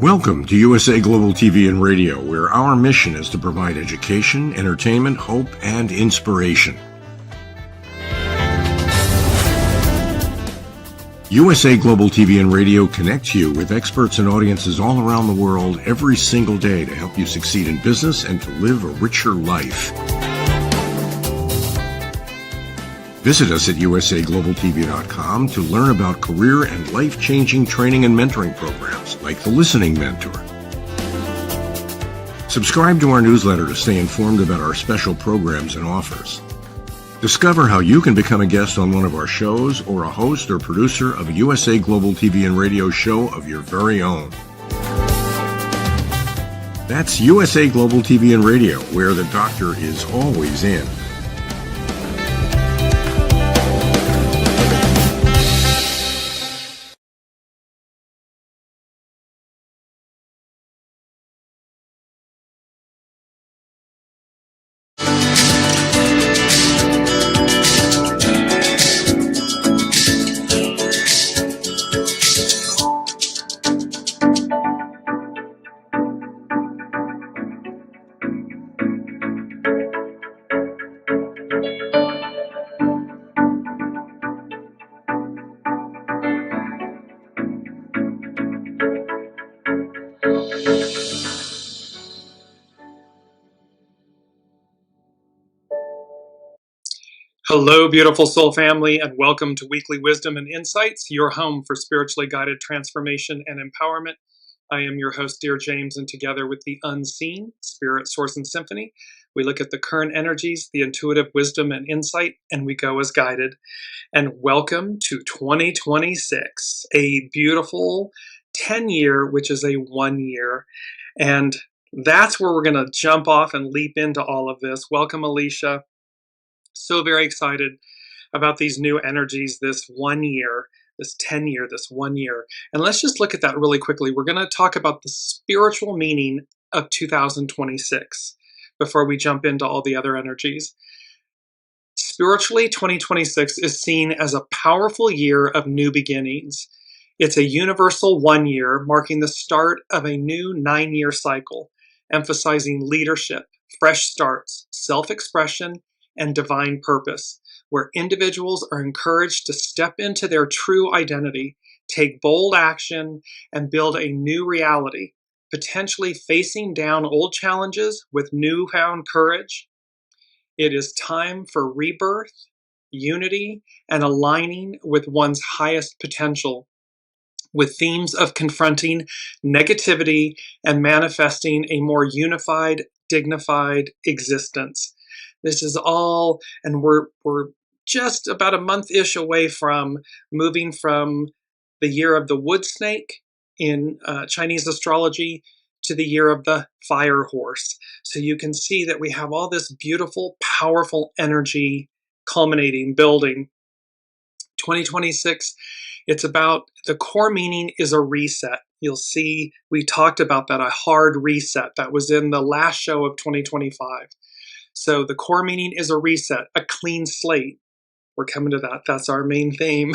Welcome to USA Global TV and Radio, where our mission is to provide education, entertainment, hope, and inspiration. USA Global TV and Radio connects you with experts and audiences all around the world every single day to help you succeed in business and to live a richer life. Visit us at usaglobaltv.com to learn about career and life-changing training and mentoring programs like the Listening Mentor. Subscribe to our newsletter to stay informed about our special programs and offers. Discover how you can become a guest on one of our shows or a host or producer of a USA Global TV and Radio show of your very own. That's USA Global TV and Radio, where the doctor is always in. Hello, beautiful soul family, and welcome to Weekly Wisdom and Insights, your home for spiritually guided transformation and empowerment. I am your host, Dearjames, and together with the unseen, Spirit, Source, and Symphony, we look at the current energies, the intuitive wisdom and insight, and we go as guided. And welcome to 2026, a beautiful 10-year, which is a 1 year. And that's where we're going to jump off and leap into all of this. Welcome, Alicia. So very excited about these new energies this 1 year, this 10-year, this 1 year. And let's just look at that really quickly. We're going to talk about the spiritual meaning of 2026 before we jump into all the other energies. Spiritually, 2026 is seen as a powerful year of new beginnings. It's a universal 1 year, marking the start of a new 9-year cycle, emphasizing leadership, fresh starts, self-expression, and divine purpose, where individuals are encouraged to step into their true identity, take bold action, and build a new reality, potentially facing down old challenges with newfound courage. It is time for rebirth, unity, and aligning with one's highest potential, with themes of confronting negativity and manifesting a more unified, dignified existence. This is all, and we're just about a month-ish away from moving from the year of the wood snake in Chinese astrology to the year of the fire horse. So you can see that we have all this beautiful, powerful energy culminating, building. 2026, it's about, the core meaning is a reset. You'll see we talked about that, a hard reset. That was in the last show of 2025. So the core meaning is a reset, a clean slate. We're coming to that. That's our main theme.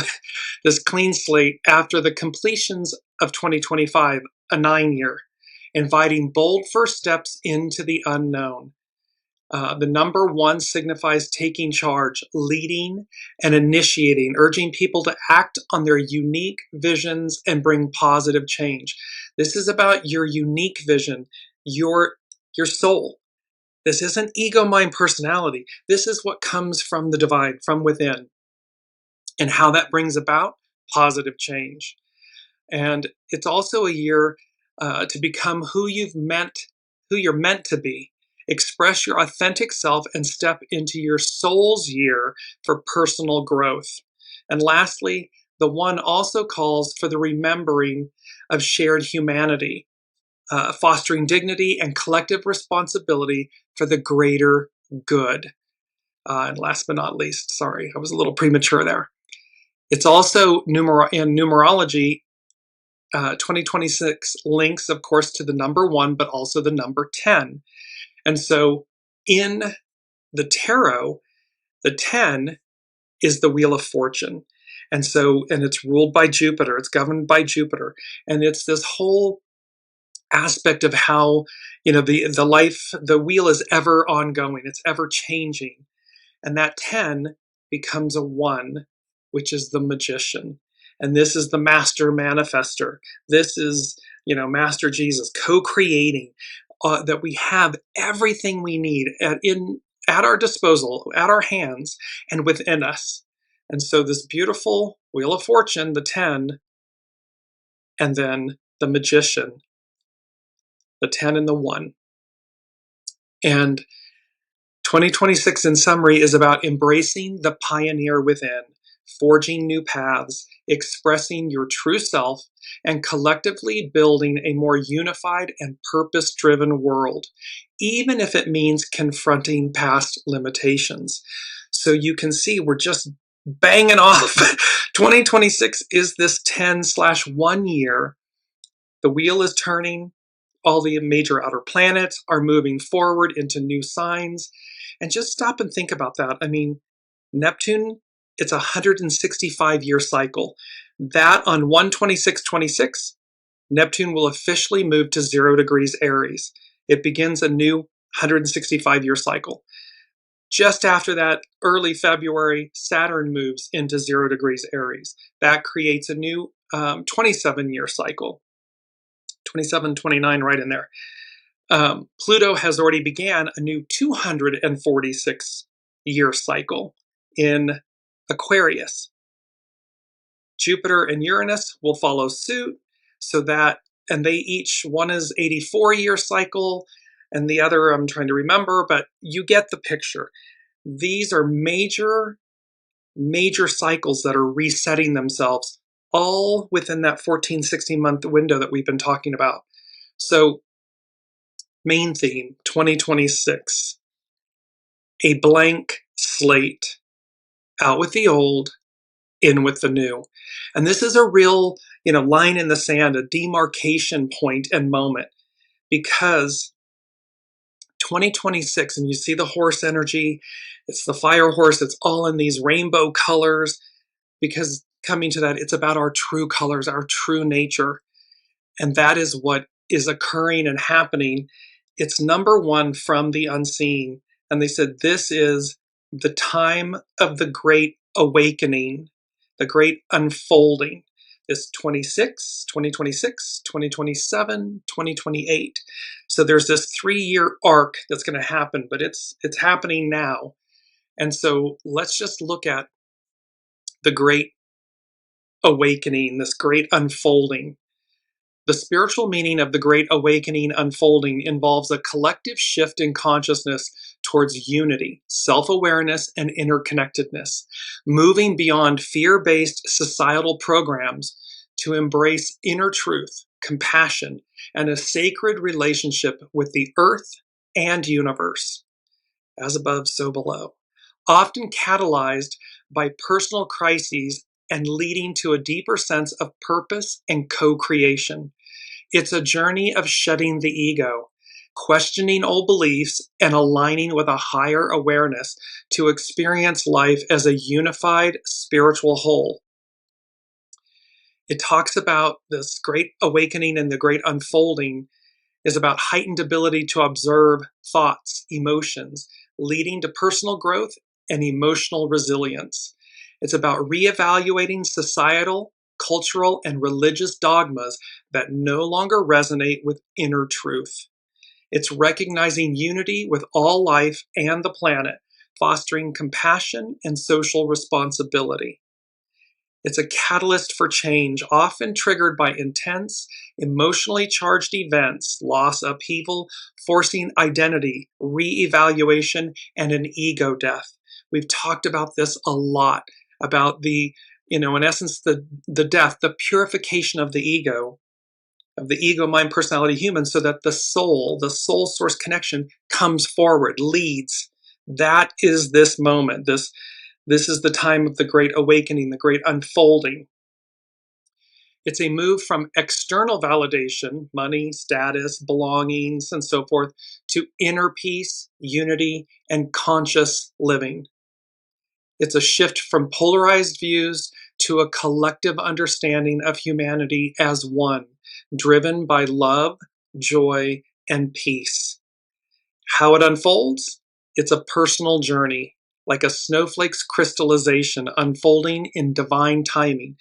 This clean slate after the completions of 2025, a 9-year, inviting bold first steps into the unknown. The number 1 signifies taking charge, leading, and initiating, urging people to act on their unique visions and bring positive change. This is about your unique vision, your soul. This isn't ego, mind, personality. This is what comes from the divine, from within, and how that brings about positive change. And it's also a year to become who you're meant to be. Express your authentic self and step into your soul's year for personal growth. And lastly, the 1 also calls for the remembering of shared humanity, fostering dignity and collective responsibility for the greater good. And last but not least, sorry, I was a little premature there. It's also in numerology, 2026 links, of course, to the number 1, but also the number 10. And so in the tarot, the 10 is the Wheel of Fortune. And it's ruled by Jupiter. It's governed by Jupiter. And it's this whole aspect of how, the wheel is ever ongoing, it's ever changing. And that 10 becomes a 1, which is the magician. And this is the master manifester. This is, Master Jesus co-creating, that we have everything we need at our disposal, at our hands, and within us. And so this beautiful Wheel of Fortune, the 10, and then the magician, the 10 and the 1. And 2026 in summary is about embracing the pioneer within, forging new paths, expressing your true self, and collectively building a more unified and purpose-driven world, even if it means confronting past limitations. So you can see we're just banging off. 2026 is this 10/1 year. The wheel is turning. All the major outer planets are moving forward into new signs. And just stop and think about that. I mean, Neptune, it's a 165-year cycle. That on 1/26/26, Neptune will officially move to 0 degrees Aries. It begins a new 165-year cycle. Just after that, early February, Saturn moves into 0 degrees Aries. That creates a new 27-year cycle. 27, 29, right in there. Pluto has already began a new 246-year cycle in Aquarius. Jupiter and Uranus will follow suit, and they each, one is 84-year cycle, and the other I'm trying to remember, but you get the picture. These are major cycles that are resetting themselves, all within that 14, 16-month window that we've been talking about. So, main theme, 2026, a blank slate, out with the old, in with the new. And this is a real, line in the sand, a demarcation point and moment, because 2026, and you see the horse energy, it's the fire horse, it's all in these rainbow colors, because coming to that, it's about our true colors, our true nature. And that is what is occurring and happening. It's number 1 from the unseen. And they said this is the time of the great awakening, the great unfolding. This 2026, 2027, 2028. So there's this 3-year arc that's going to happen, but it's happening now. And so let's just look at the great awakening, this great unfolding. The spiritual meaning of the great awakening unfolding involves a collective shift in consciousness towards unity, self-awareness, and interconnectedness, moving beyond fear-based societal programs to embrace inner truth, compassion, and a sacred relationship with the earth and universe. As above, so below. Often catalyzed by personal crises and leading to a deeper sense of purpose and co-creation. It's a journey of shedding the ego, questioning old beliefs, and aligning with a higher awareness to experience life as a unified spiritual whole. It talks about this great awakening and the great unfolding is about heightened ability to observe thoughts, emotions, leading to personal growth and emotional resilience. It's about reevaluating societal, cultural, and religious dogmas that no longer resonate with inner truth. It's recognizing unity with all life and the planet, fostering compassion and social responsibility. It's a catalyst for change, often triggered by intense, emotionally charged events, loss, upheaval, forcing identity, re-evaluation, and an ego death. We've talked about this a lot, about the, in essence, the death, the purification of the ego, mind, personality, human, so that the soul source connection comes forward, leads. That is this moment. This is the time of the great awakening, the great unfolding. It's a move from external validation, money, status, belongings, and so forth, to inner peace, unity, and conscious living. It's a shift from polarized views to a collective understanding of humanity as one, driven by love, joy, and peace. How it unfolds? It's a personal journey, like a snowflake's crystallization unfolding in divine timing.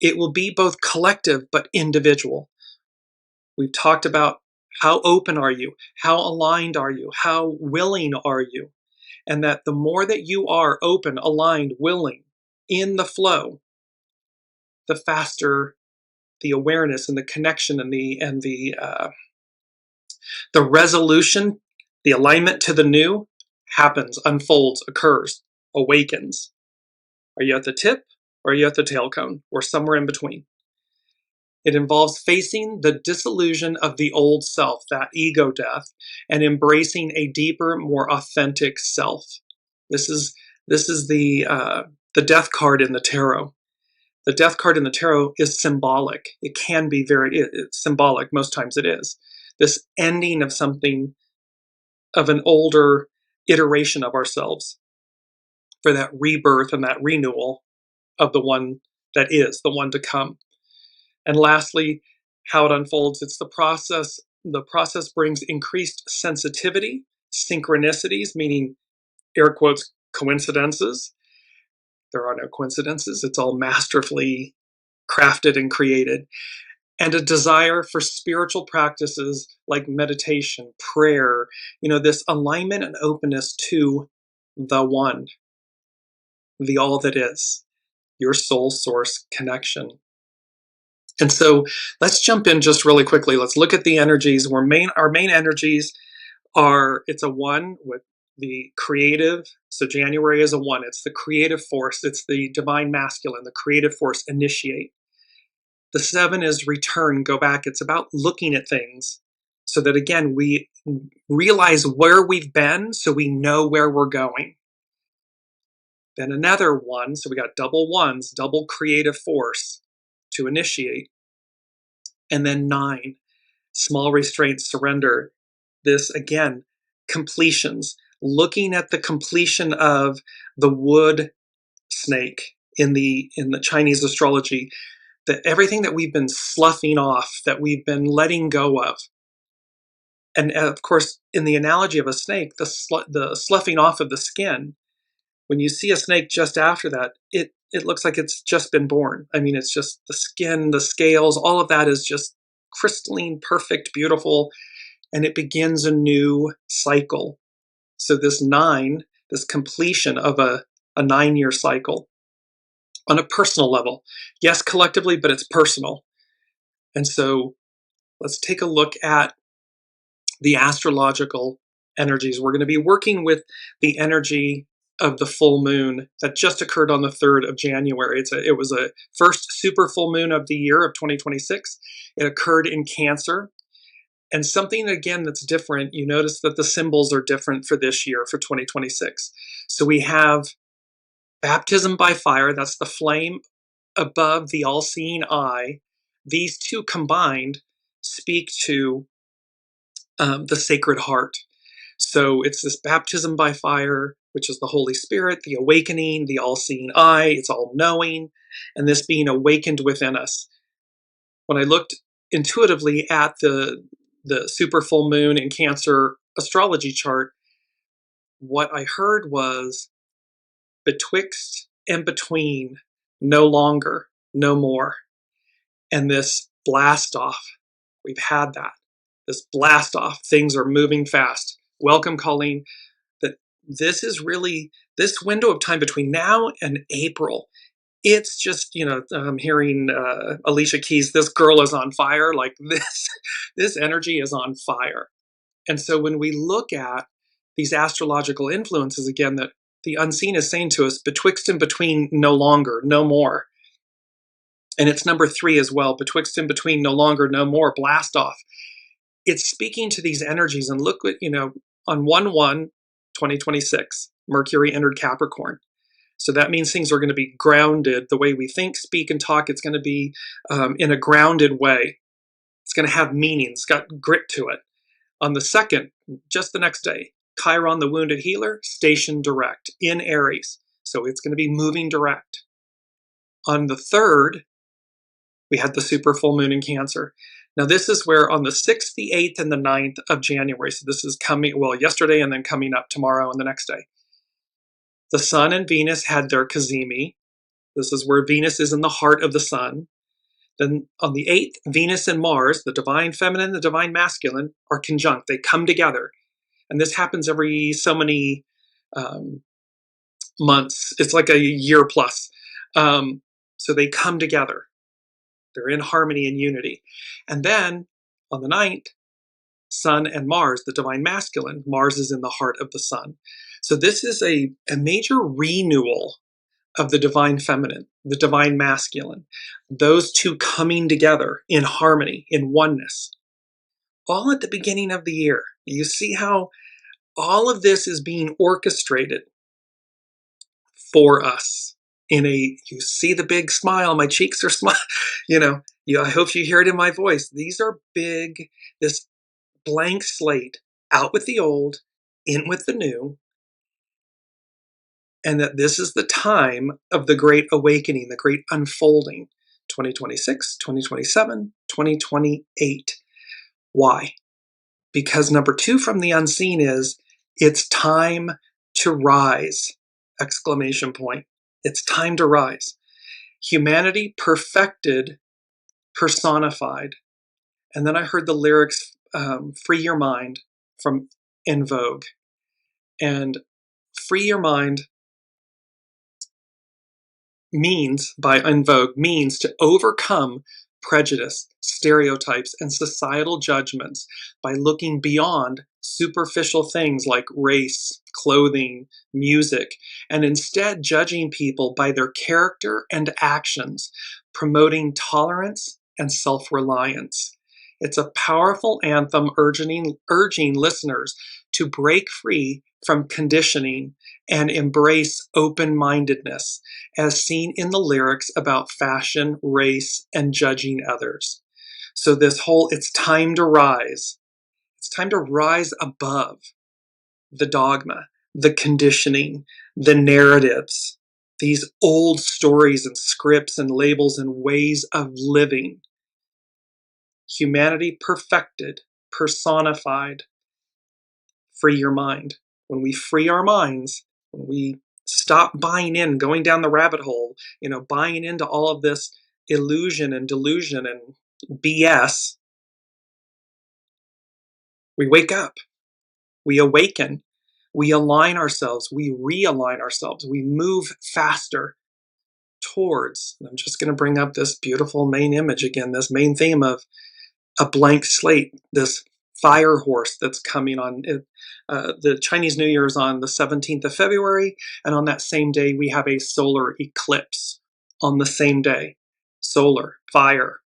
It will be both collective but individual. We've talked about how open are you? How aligned are you? How willing are you? And that the more that you are open, aligned, willing, in the flow, the faster the awareness and the connection and the resolution, the alignment to the new happens, unfolds, occurs, awakens. Are you at the tip or are you at the tail cone or somewhere in between? It involves facing the disillusion of the old self, that ego death, and embracing a deeper, more authentic self. This is the death card in the tarot. The death card in the tarot is symbolic. It can be it's symbolic. Most times it is. This ending of something, of an older iteration of ourselves, for that rebirth and that renewal of the one that is, the one to come. And lastly, how it unfolds, it's the process. The process brings increased sensitivity, synchronicities, meaning air quotes, coincidences. There are no coincidences. It's all masterfully crafted and created. And a desire for spiritual practices like meditation, prayer, this alignment and openness to the one, the all that is, your soul source connection. And so let's jump in just really quickly. Let's look at the energies. Our main energies are, it's a 1 with the creative. So January is a 1. It's the creative force. It's the divine masculine, the creative force, initiate. The 7 is return, go back. It's about looking at things so that, again, we realize where we've been so we know where we're going. Then another 1, so we got double 1s, double creative force to initiate. And then 9, small restraint, surrender. This, again, completions, looking at the completion of the wood snake in the Chinese astrology, that everything that we've been sloughing off, that we've been letting go of. And of course, in the analogy of a snake, the sloughing off of the skin, when you see a snake just after that, it looks like it's just been born. I mean, it's just the skin, the scales, all of that is just crystalline, perfect, beautiful, and it begins a new cycle. So this 9, this completion of a 9-year cycle on a personal level. Yes, collectively, but it's personal. And so let's take a look at the astrological energies. We're going to be working with the energy of the full moon that just occurred on the 3rd of January. It was a first super full moon of the year of 2026. It occurred in Cancer. And something, again, that's different, you notice that the symbols are different for this year, for 2026. So we have baptism by fire, that's the flame above the all-seeing eye. These two combined speak to the Sacred Heart. So it's this baptism by fire, which is the Holy Spirit, the awakening, the all-seeing eye, it's all-knowing, and this being awakened within us. When I looked intuitively at the super full moon in Cancer astrology chart, what I heard was betwixt and between, no longer, no more. And this blast off, we've had that. This blast off, things are moving fast. Welcome, Colleen. That this is really, this window of time between now and April, it's just, I'm hearing Alicia Keys, this girl is on fire. Like this energy is on fire. And so when we look at these astrological influences, again, that the unseen is saying to us, betwixt and between, no longer, no more. And it's number 3 as well, betwixt and between, no longer, no more, blast off. It's speaking to these energies. And look what, on 1/1/2026, Mercury entered Capricorn. So that means things are going to be grounded. The way we think, speak, and talk, it's going to be in a grounded way. It's going to have meaning. It's got grit to it. On the 2nd, just the next day, Chiron, the wounded healer, stationed direct in Aries. So it's going to be moving direct. On the 3rd, we had the super full moon in Cancer. Now this is where on the 6th, the 8th, and the 9th of January, so this is coming, well, yesterday and then coming up tomorrow and the next day, the Sun and Venus had their cazimi. This is where Venus is in the heart of the Sun. Then on the 8th, Venus and Mars, the divine feminine, the divine masculine, are conjunct. They come together. And this happens every so many months. It's like a year plus. So they come together. They're in harmony and unity. And then on the 9th, Sun and Mars, the divine masculine, Mars is in the heart of the Sun. So this is a major renewal of the divine feminine, the divine masculine, those two coming together in harmony, in oneness, all at the beginning of the year. You see how all of this is being orchestrated for us you see the big smile, my cheeks are smiling, I hope you hear it in my voice. These are big, this blank slate, out with the old, in with the new, and that this is the time of the great awakening, the great unfolding, 2026, 2027, 2028. Why? Because number 2 from the unseen is, it's time to rise, exclamation point. It's time to rise. Humanity perfected, personified. And then I heard the lyrics, Free Your Mind, from En Vogue. And free your mind by En Vogue means to overcome prejudice, stereotypes, and societal judgments by looking beyond superficial things like race, clothing, music, and instead judging people by their character and actions, promoting tolerance and self-reliance. It's a powerful anthem urging listeners to break free from conditioning and embrace open-mindedness, as seen in the lyrics about fashion, race, and judging others. So this whole, it's time to rise. It's time to rise above the dogma, the conditioning, the narratives, these old stories and scripts and labels and ways of living. Humanity perfected, personified. Free your mind. When we free our minds, when we stop buying in, going down the rabbit hole, buying into all of this illusion and delusion and BS, we wake up, we awaken, we align ourselves, we realign ourselves, we move faster towards, I'm just going to bring up this beautiful main image again, this main theme of a blank slate, this fire horse that's coming on. The Chinese New Year is on the 17th of February, and on that same day we have a solar eclipse on the same day. Solar, fire.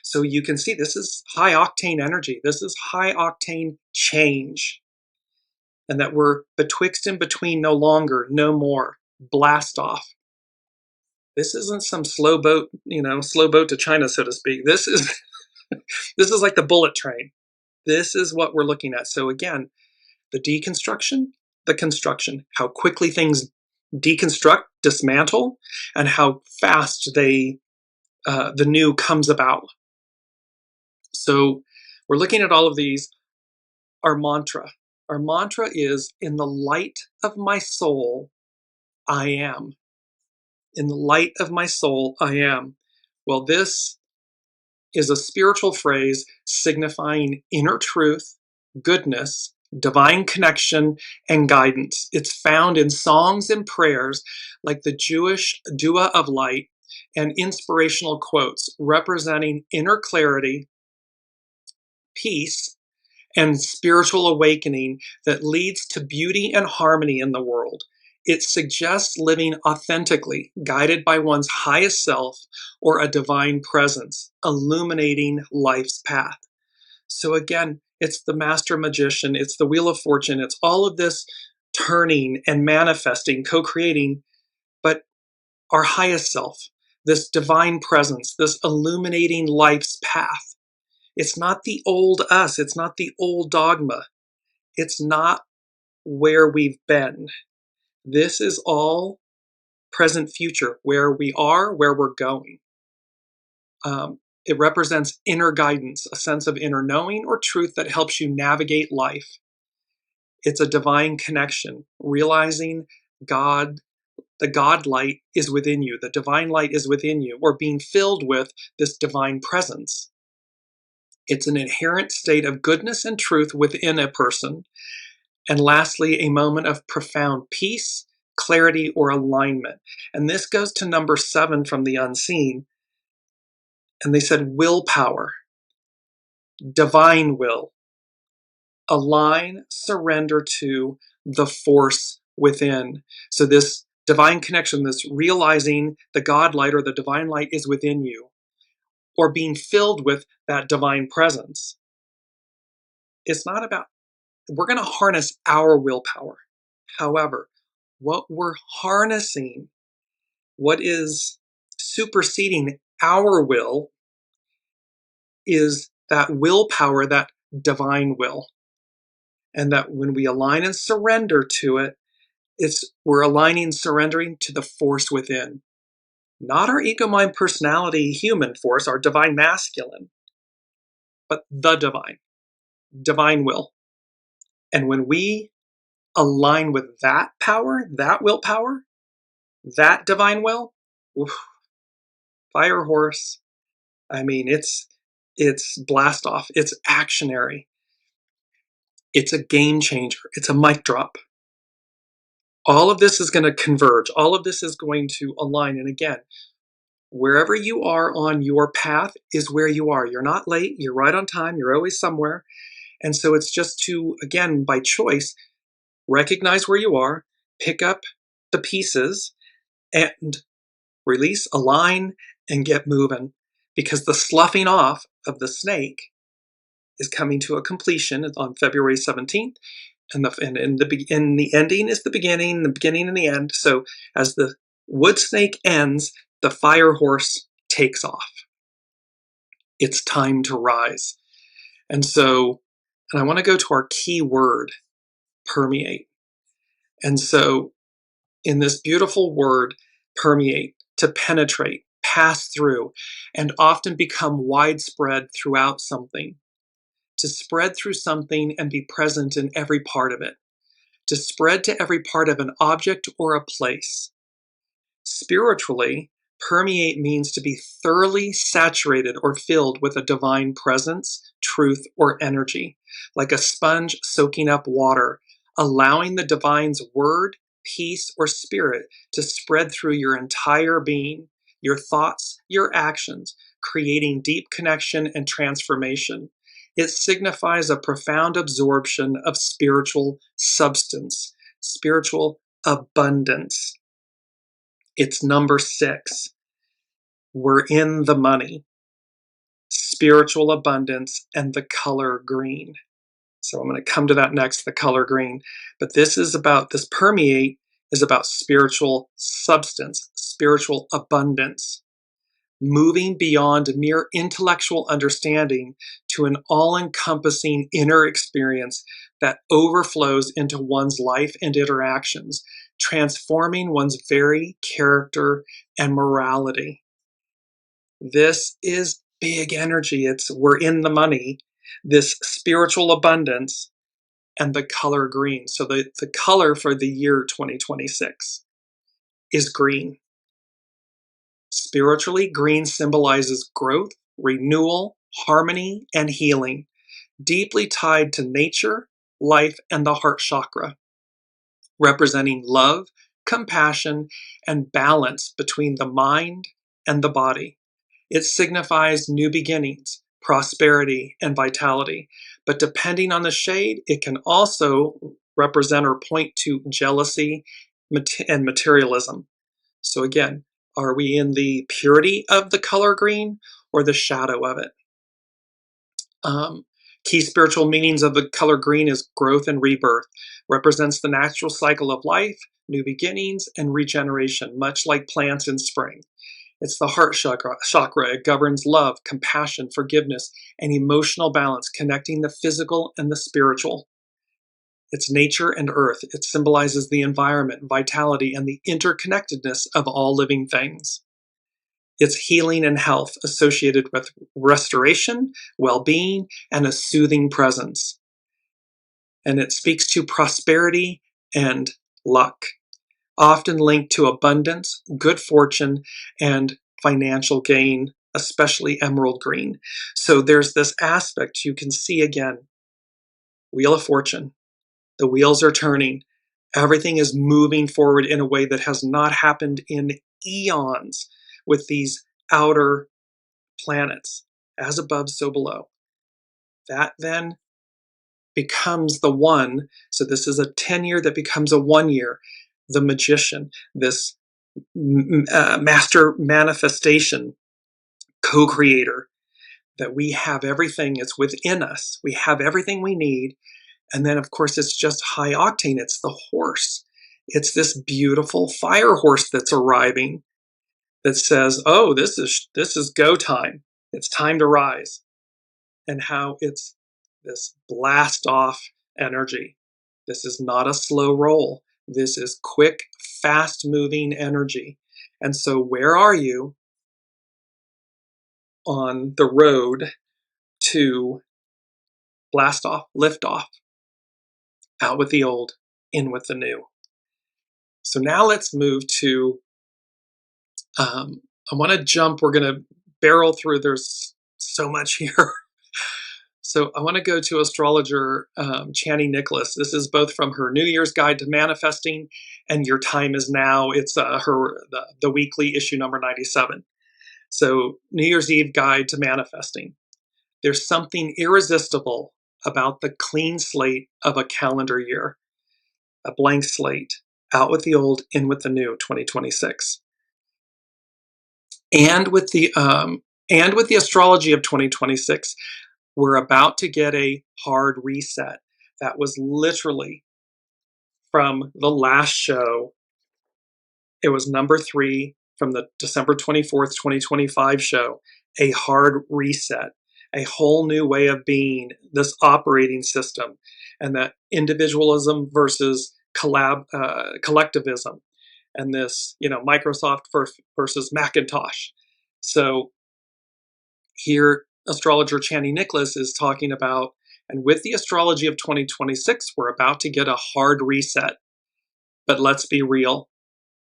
So you can see this is high octane energy. This is high octane change. And that we're betwixt and between, no longer, no more. Blast off. This isn't some slow boat to China, so to speak. This is this is like the bullet train. This is what we're looking at. So again, the deconstruction, the construction, how quickly things deconstruct, dismantle, and how fast the new comes about. So we're looking at all of these. Our mantra is, in the light of my soul, I am. In the light of my soul, I am. Well, this is a spiritual phrase signifying inner truth, goodness, divine connection, and guidance. It's found in songs and prayers like the Jewish Dua of Light and inspirational quotes representing inner clarity, peace, and spiritual awakening that leads to beauty and harmony in the world. It suggests living authentically, guided by one's highest self or a divine presence, illuminating life's path. So again, it's the master magician, it's the wheel of fortune, it's all of this turning and manifesting, co-creating, but our highest self, this divine presence, this illuminating life's path. It's not the old us, it's not the old dogma. It's not where we've been. This is all present future, where we are, where we're going. It represents inner guidance, a sense of inner knowing or truth that helps you navigate life. It's a divine connection, realizing God, the God light is within you, the divine light is within you, or being filled with this divine presence. It's an inherent state of goodness and truth within a person. And lastly, a moment of profound peace, clarity, or alignment. And this goes to number 7 from the unseen. And they said willpower, divine will, align, surrender to the force within. So this divine connection, this realizing the God light or the divine light is within you, or being filled with that divine presence. It's not about, we're going to harness our willpower. However, what we're harnessing, what is superseding our will, is that willpower, that divine will. And that when we align and surrender to it, we're aligning, surrendering to the force within. Not our ego, mind, personality, human force, our divine masculine, but the divine will. And when we align with that power, that willpower, that divine will, oof, fire horse. I mean, it's blast off. It's actionary. It's a game changer. It's a mic drop. All of this is going to converge. All of this is going to align. And again, wherever you are on your path is where you are. You're not late. You're right on time. You're always somewhere. And so it's just to, again, by choice, recognize where you are, pick up the pieces, and release, align, and get moving. Because the sloughing off of the snake is coming to a completion on February 17th. And the ending is the beginning and the end. So as the wood snake ends, the fire horse takes off. It's time to rise. And I want to go to our key word, permeate. And so in this beautiful word, permeate, to penetrate, pass through, and often become widespread throughout something. To spread through something and be present in every part of it. To spread to every part of an object or a place. Spiritually, permeate means to be thoroughly saturated or filled with a divine presence, truth, or energy, like a sponge soaking up water, allowing the divine's word, peace, or spirit to spread through your entire being, your thoughts, your actions, creating deep connection and transformation. It signifies a profound absorption of spiritual substance, spiritual abundance. It's number 6. We're in the money, spiritual abundance, and the color green. So I'm going to come to that next, the color green. But this permeate is about spiritual substance, spiritual abundance, moving beyond mere intellectual understanding to an all-encompassing inner experience that overflows into one's life and interactions, transforming one's very character and morality. This is big energy. We're in the money, this spiritual abundance, and the color green. So the color for the year 2026 is green. Spiritually, green symbolizes growth, renewal, harmony, and healing, deeply tied to nature, life, and the heart chakra, representing love, compassion, and balance between the mind and the body. It signifies new beginnings, prosperity, and vitality. But depending on the shade, it can also represent or point to jealousy and materialism. So again, are we in the purity of the color green or the shadow of it? Key spiritual meanings of the color green is growth and rebirth, represents the natural cycle of life, new beginnings, and regeneration, much like plants in spring. It's the heart chakra. It governs love, compassion, forgiveness, and emotional balance, connecting the physical and the spiritual. It's nature and earth. It symbolizes the environment, vitality, and the interconnectedness of all living things. It's healing and health associated with restoration, well-being, and a soothing presence. And it speaks to prosperity and luck, often linked to abundance, good fortune, and financial gain, especially emerald green. So there's this aspect you can see again. Wheel of Fortune. The wheels are turning. Everything is moving forward in a way that has not happened in eons with these outer planets, as above, so below. That then becomes the one. So this is a 10-year that becomes a 1 year. The magician, this master manifestation, co-creator, that we have everything. It's within us. We have everything we need. And then, of course, it's just high octane. It's the horse. It's this beautiful fire horse that's arriving that says, oh, this is go time. It's time to rise. And how it's this blast off energy. This is not a slow roll. This is quick, fast moving energy. And so where are you on the road to blast off, lift off? Out with the old, in with the new. So now let's move to, I want to jump, we're going to barrel through, there's so much here. So I want to go to astrologer Chani Nicholas. This is both from her New Year's Guide to Manifesting and Your Time Is Now. It's the weekly issue number 97. So New Year's Eve Guide to Manifesting. There's something irresistible about the clean slate of a calendar year, a blank slate, out with the old, in with the new, 2026. And with the astrology of 2026, we're about to get a hard reset. That was literally from the last show. It was number 3 from the December 24th, 2025 show, a hard reset, a whole new way of being, this operating system, and that individualism versus collectivism, and this, Microsoft versus Macintosh. So here, astrologer Chani Nicholas is talking about, and with the astrology of 2026, we're about to get a hard reset. But let's be real.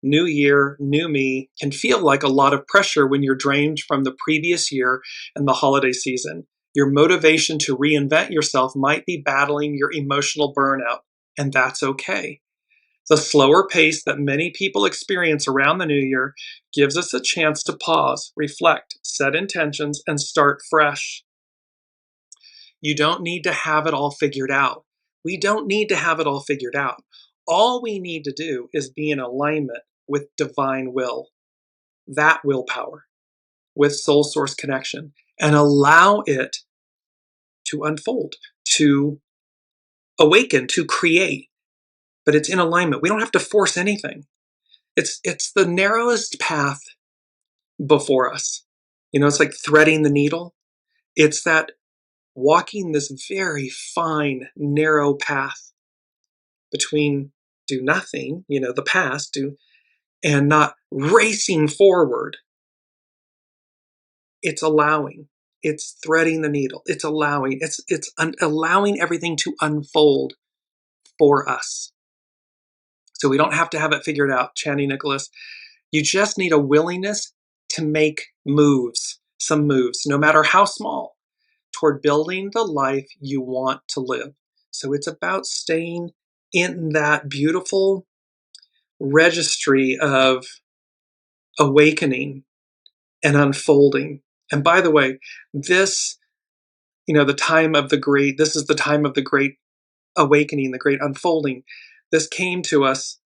New year, new me can feel like a lot of pressure when you're drained from the previous year and the holiday season. Your motivation to reinvent yourself might be battling your emotional burnout, and that's okay. The slower pace that many people experience around the new year gives us a chance to pause, reflect, set intentions, and start fresh. You don't need to have it all figured out. We don't need to have it all figured out. All we need to do is be in alignment with divine will, that willpower, with soul source connection, and allow it to unfold, to awaken, to create. But it's in alignment. We don't have to force anything. It's the narrowest path before us. It's like threading the needle. It's that walking this very fine, narrow path between do nothing, the past, and not racing forward. It's allowing. It's threading the needle. It's allowing. It's allowing everything to unfold for us. So we don't have to have it figured out, Chani Nicholas. You just need a willingness to make moves, some moves, no matter how small, toward building the life you want to live. So it's about staying in that beautiful registry of awakening and unfolding. And by the way, this, the time of the great, this is the time of the great awakening, the great unfolding. This came to us.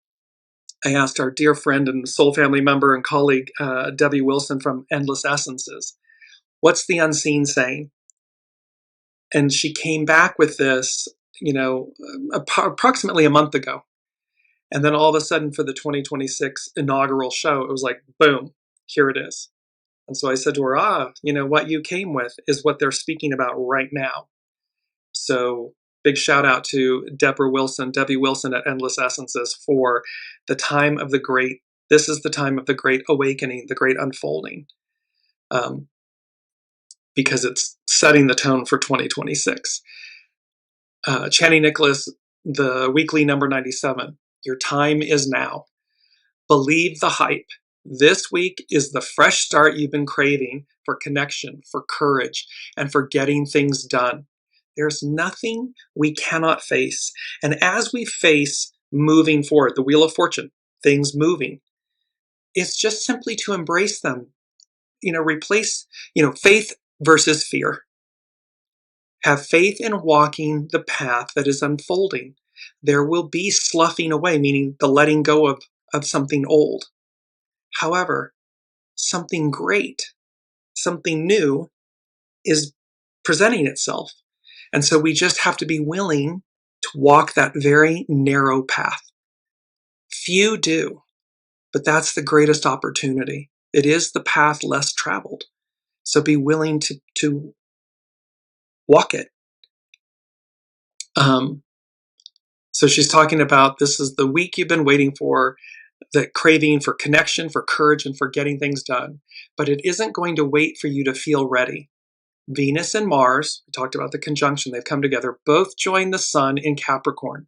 I asked our dear friend and soul family member and colleague, Debbie Wilson from Endless Essences, what's the unseen saying? And she came back with this, approximately a month ago. And then all of a sudden for the 2026 inaugural show, it was like, boom, here it is. And so I said to her, what you came with is what they're speaking about right now. So big shout out to Debbie Wilson at Endless Essences for the time of the great, this is the time of the great awakening, the great unfolding. because it's setting the tone for 2026. Channing Nicholas, the weekly number 97. Your time is now. Believe the hype. This week is the fresh start you've been craving for connection, for courage, and for getting things done. There's nothing we cannot face. And as we face moving forward, the Wheel of Fortune, things moving, it's just simply to embrace them. Replace, faith versus fear. Have faith in walking the path that is unfolding. There will be sloughing away, meaning the letting go of something old. However, something great, something new is presenting itself. And so we just have to be willing to walk that very narrow path. Few do, but that's the greatest opportunity. It is the path less traveled. So be willing to walk it. So she's talking about this is the week you've been waiting for, the craving for connection, for courage, and for getting things done. But it isn't going to wait for you to feel ready. Venus and Mars, we talked about the conjunction, they've come together, both join the sun in Capricorn,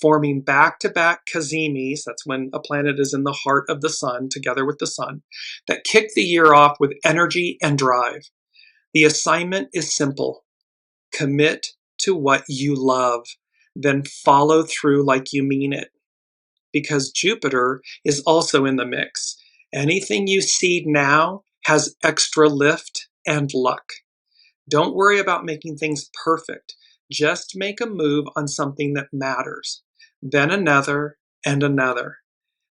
forming back-to-back cazemis, that's when a planet is in the heart of the sun, together with the sun, that kick the year off with energy and drive. The assignment is simple. Commit to what you love, then follow through like you mean it. Because Jupiter is also in the mix. Anything you seed now has extra lift and luck. Don't worry about making things perfect. Just make a move on something that matters. Then another and another.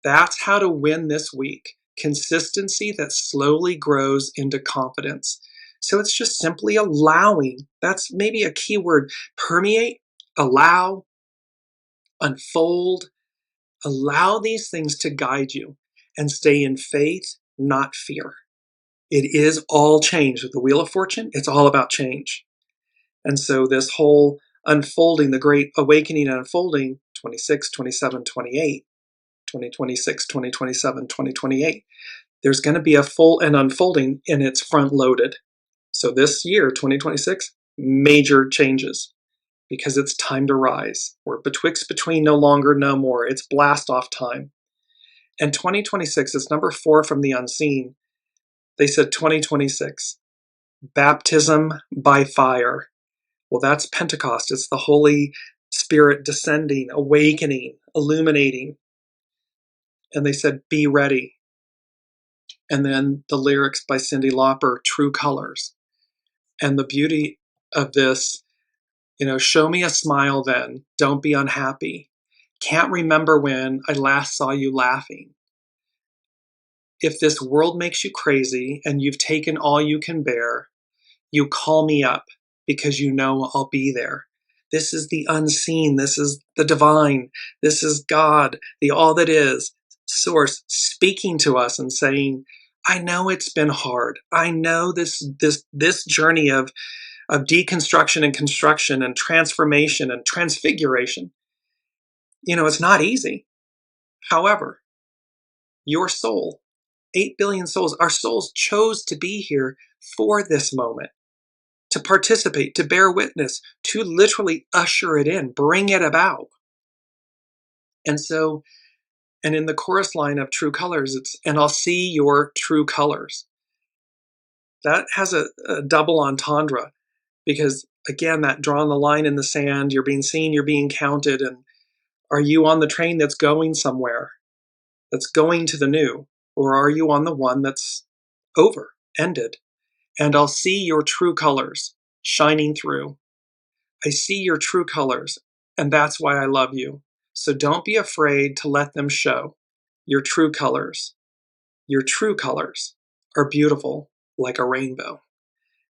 That's how to win this week. Consistency that slowly grows into confidence. So it's just simply allowing. That's maybe a key word. Permeate, allow, unfold. Allow these things to guide you and stay in faith, not fear. It is all change. With the Wheel of Fortune, it's all about change. And so this whole unfolding, the great awakening and unfolding, 26, 27, 28, 2026, 2027, 2028, there's going to be a full and unfolding, and it's front-loaded. So this year, 2026, major changes because it's time to rise. We're betwixt, between, no longer, no more. It's blast-off time. And 2026 is number 4 from the unseen. They said 2026, baptism by fire. Well, that's Pentecost. It's the Holy Spirit descending, awakening, illuminating. And they said, be ready. And then the lyrics by Cyndi Lauper, True Colors. And the beauty of this, show me a smile then. Don't be unhappy. Can't remember when I last saw you laughing. If this world makes you crazy and you've taken all you can bear, you call me up because you know I'll be there. This is the unseen. This is the divine. This is God, the all that is, source speaking to us and saying, I know it's been hard. I know this journey of deconstruction and construction and transformation and transfiguration. It's not easy. However, your soul, 8 billion souls, our souls chose to be here for this moment, to participate, to bear witness, to literally usher it in, bring it about. And so, and in the chorus line of True Colors, it's, and I'll see your true colors. That has a double entendre because, again, that drawing the line in the sand, you're being seen, you're being counted, and are you on the train that's going somewhere, that's going to the new? Or are you on the one that's over, ended? And I'll see your true colors shining through. I see your true colors, and that's why I love you. So don't be afraid to let them show your true colors. Your true colors are beautiful like a rainbow.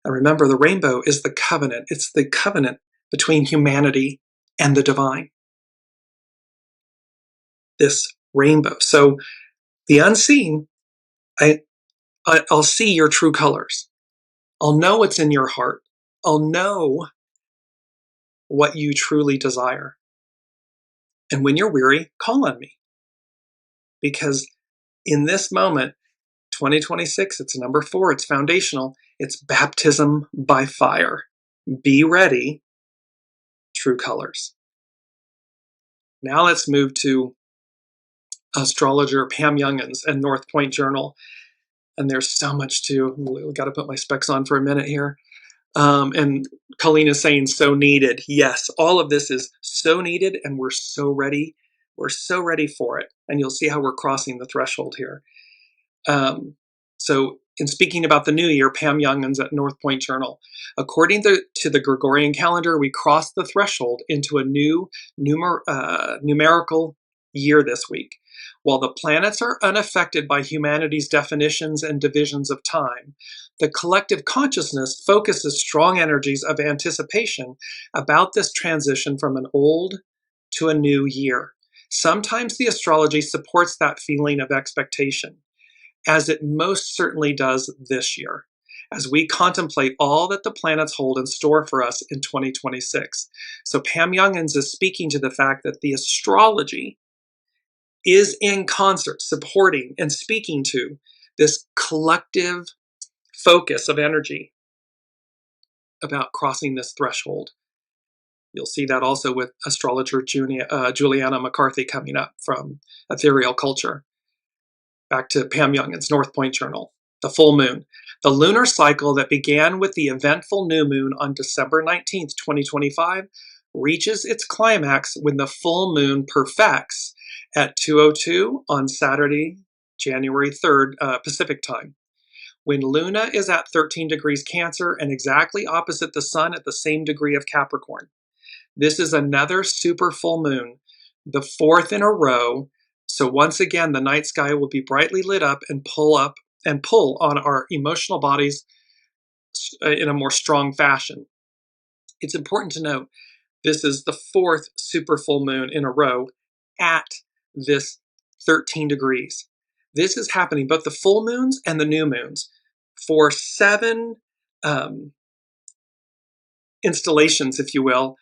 And remember, the rainbow is the covenant. It's the covenant between humanity and the divine. This rainbow. So the unseen, I'll see your true colors. I'll know what's in your heart. I'll know what you truly desire. And when you're weary, call on me. Because in this moment, 2026, it's number 4. It's foundational. It's baptism by fire. Be ready. True colors. Now let's move to astrologer Pam Youngins and North Point Journal. And there's so much to, we got to put my specs on for a minute here. And Colleen is saying so needed. Yes, all of this is so needed, and we're so ready. We're so ready for it. And you'll see how we're crossing the threshold here. So in speaking about the new year, Pam Youngins at North Point Journal, according to the Gregorian calendar, we crossed the threshold into a new numerical year this week. While the planets are unaffected by humanity's definitions and divisions of time, the collective consciousness focuses strong energies of anticipation about this transition from an old to a new year. Sometimes the astrology supports that feeling of expectation, as it most certainly does this year, as we contemplate all that the planets hold in store for us in 2026. So Pam Youngins is speaking to the fact that the astrology is in concert, supporting and speaking to this collective focus of energy about crossing this threshold. You'll see that also with astrologer Juliana McCarthy coming up from Ethereal Culture. Back to Pam Youngins, North Point Journal. The full moon. The lunar cycle that began with the eventful new moon on December 19th, 2025, reaches its climax when the full moon perfects at 2:02 on Saturday, January 3rd, Pacific time, when Luna is at 13 degrees Cancer and exactly opposite the sun at the same degree of Capricorn. This is another super full moon, the 4th in a row. So once again, the night sky will be brightly lit up and pull on our emotional bodies in a more strong fashion. It's important to note this is the 4th super full moon in a row at this 13 degrees. This is happening, both the full moons and the new moons, for 7 installations, if you will,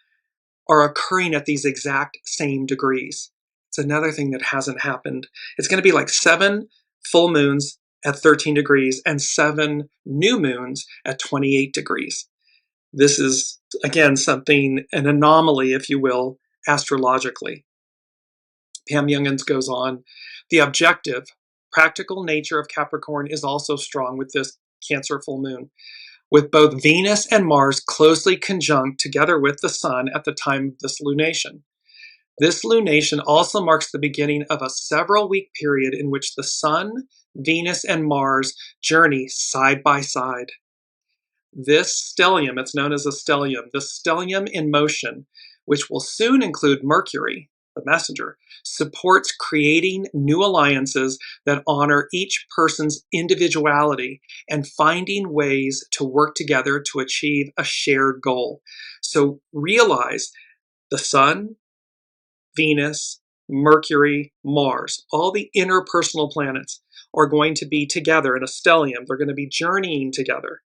are occurring at these exact same degrees. It's another thing that hasn't happened. It's going to be like 7 full moons at 13 degrees and 7 new moons at 28 degrees. This is, again, something, an anomaly, if you will, astrologically. Pam Youngins goes on, the objective, practical nature of Capricorn is also strong with this Cancer full moon, with both Venus and Mars closely conjunct together with the Sun at the time of this lunation. This lunation also marks the beginning of a several-week period in which the Sun, Venus, and Mars journey side by side. This stellium, it's known as a stellium, the stellium in motion, which will soon include Mercury, the messenger, supports creating new alliances that honor each person's individuality and finding ways to work together to achieve a shared goal. So realize the Sun, Venus, Mercury, Mars, all the interpersonal planets are going to be together in a stellium. They're going to be journeying together.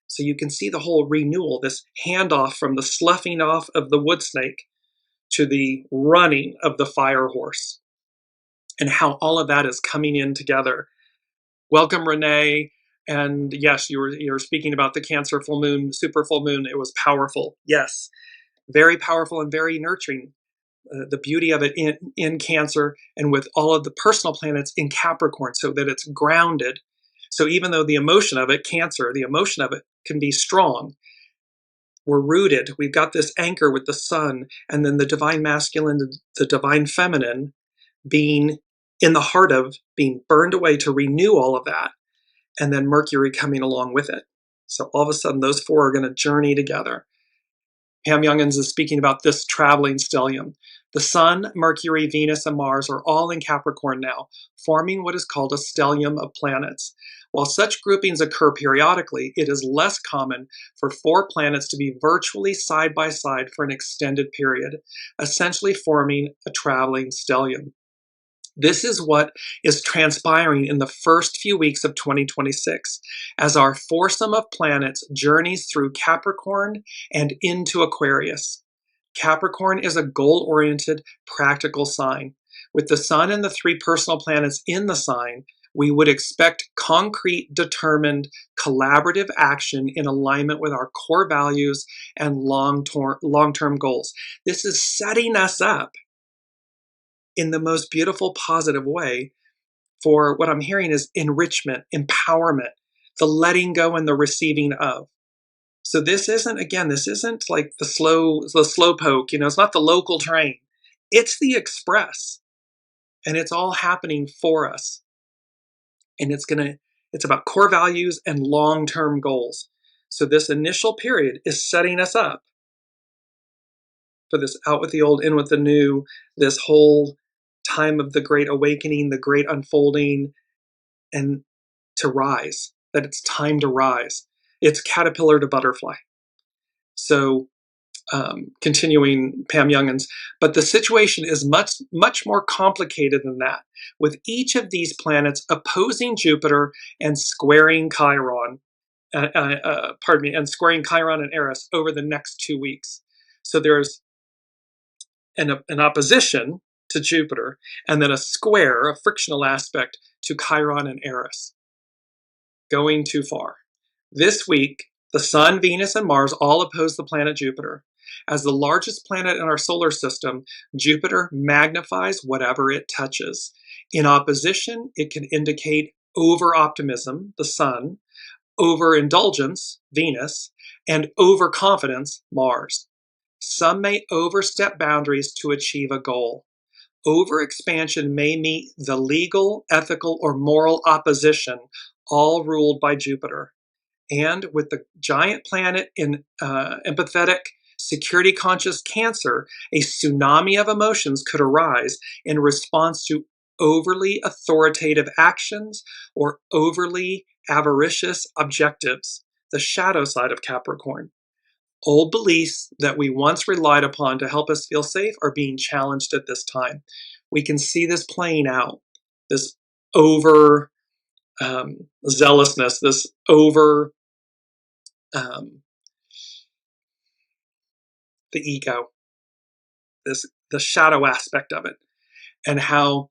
So you can see the whole renewal, this handoff from the sloughing off of the wood snake to the running of the fire horse, and how all of that is coming in together. Welcome, Renee. And yes, you're speaking about the Cancer full moon, super full moon. It was powerful. Yes, very powerful and very nurturing. The beauty of it in Cancer, and with all of the personal planets in Capricorn, so that it's grounded. So even though the emotion of it, Cancer, the emotion of it can be strong, we're rooted. We've got this anchor with the Sun, and then the divine masculine, the divine feminine being in the heart of, being burned away to renew all of that, and then Mercury coming along with it. So all of a sudden, those 4 are going to journey together. Pam Youngins is speaking about this traveling stellium. The Sun, Mercury, Venus, and Mars are all in Capricorn now, forming what is called a stellium of planets. While such groupings occur periodically, it is less common for 4 planets to be virtually side by side for an extended period, essentially forming a traveling stellium. This is what is transpiring in the first few weeks of 2026, as our foursome of planets journeys through Capricorn and into Aquarius. Capricorn is a goal-oriented, practical sign. With the Sun and the 3 personal planets in the sign, We would expect concrete, determined, collaborative action in alignment with our core values and long-term goals. This is setting us up in the most beautiful, positive way for what I'm hearing is enrichment, empowerment, the letting go and the receiving of. So this isn't like the slow poke, it's not the local train. It's the express. And it's all happening for us. And it's about core values and long-term goals. So this initial period is setting us up for this out with the old, in with the new, this whole time of the great awakening, the great unfolding, and to rise, that it's time to rise. It's caterpillar to butterfly. So continuing Pam Youngins, but the situation is much, much more complicated than that, with each of these planets opposing Jupiter and squaring Chiron, and squaring Chiron and Eris over the next 2 weeks. So there's an opposition to Jupiter, and then a square, a frictional aspect to Chiron and Eris. Going too far. This week, the Sun, Venus, and Mars all oppose the planet Jupiter. As the largest planet in our solar system, Jupiter magnifies whatever it touches. In opposition, it can indicate over-optimism, the Sun, overindulgence, Venus, and overconfidence, Mars. Some may overstep boundaries to achieve a goal. Overexpansion may meet the legal, ethical, or moral opposition, all ruled by Jupiter. And with the giant planet in empathetic, security-conscious Cancer, a tsunami of emotions could arise in response to overly authoritative actions or overly avaricious objectives, the shadow side of Capricorn. Old beliefs that we once relied upon to help us feel safe are being challenged at this time. We can see this playing out, this over zealousness, this over the ego, the shadow aspect of it, and how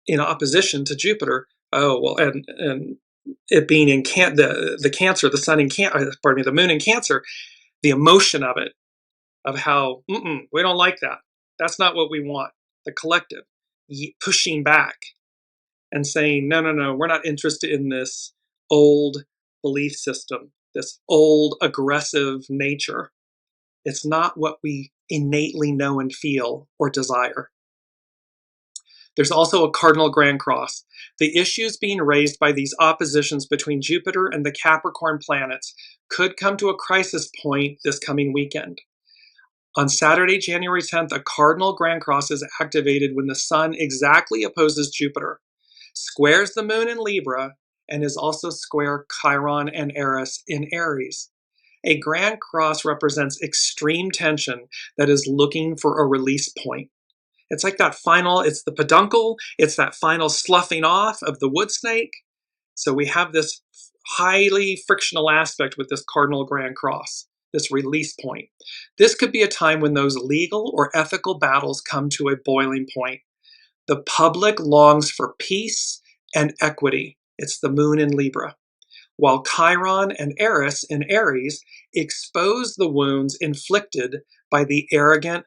in opposition to Jupiter, and it being in the Cancer, the Sun in the Moon in Cancer, the emotion of it, of how we don't like that. That's not what we want. The collective pushing back and saying, no, we're not interested in this old belief system, this old aggressive nature. It's not what we innately know and feel or desire. There's also a cardinal grand cross. The issues being raised by these oppositions between Jupiter and the Capricorn planets could come to a crisis point this coming weekend. On Saturday, January 10th, a cardinal grand cross is activated when the Sun exactly opposes Jupiter, squares the Moon in Libra, and is also square Chiron and Eris in Aries. A grand cross represents extreme tension that is looking for a release point. It's like it's the peduncle, it's that final sloughing off of the wood snake. So we have this highly frictional aspect with this cardinal grand cross, this release point. This could be a time when those legal or ethical battles come to a boiling point. The public longs for peace and equity. It's the Moon in Libra. While Chiron and Eris in Aries expose the wounds inflicted by the arrogant,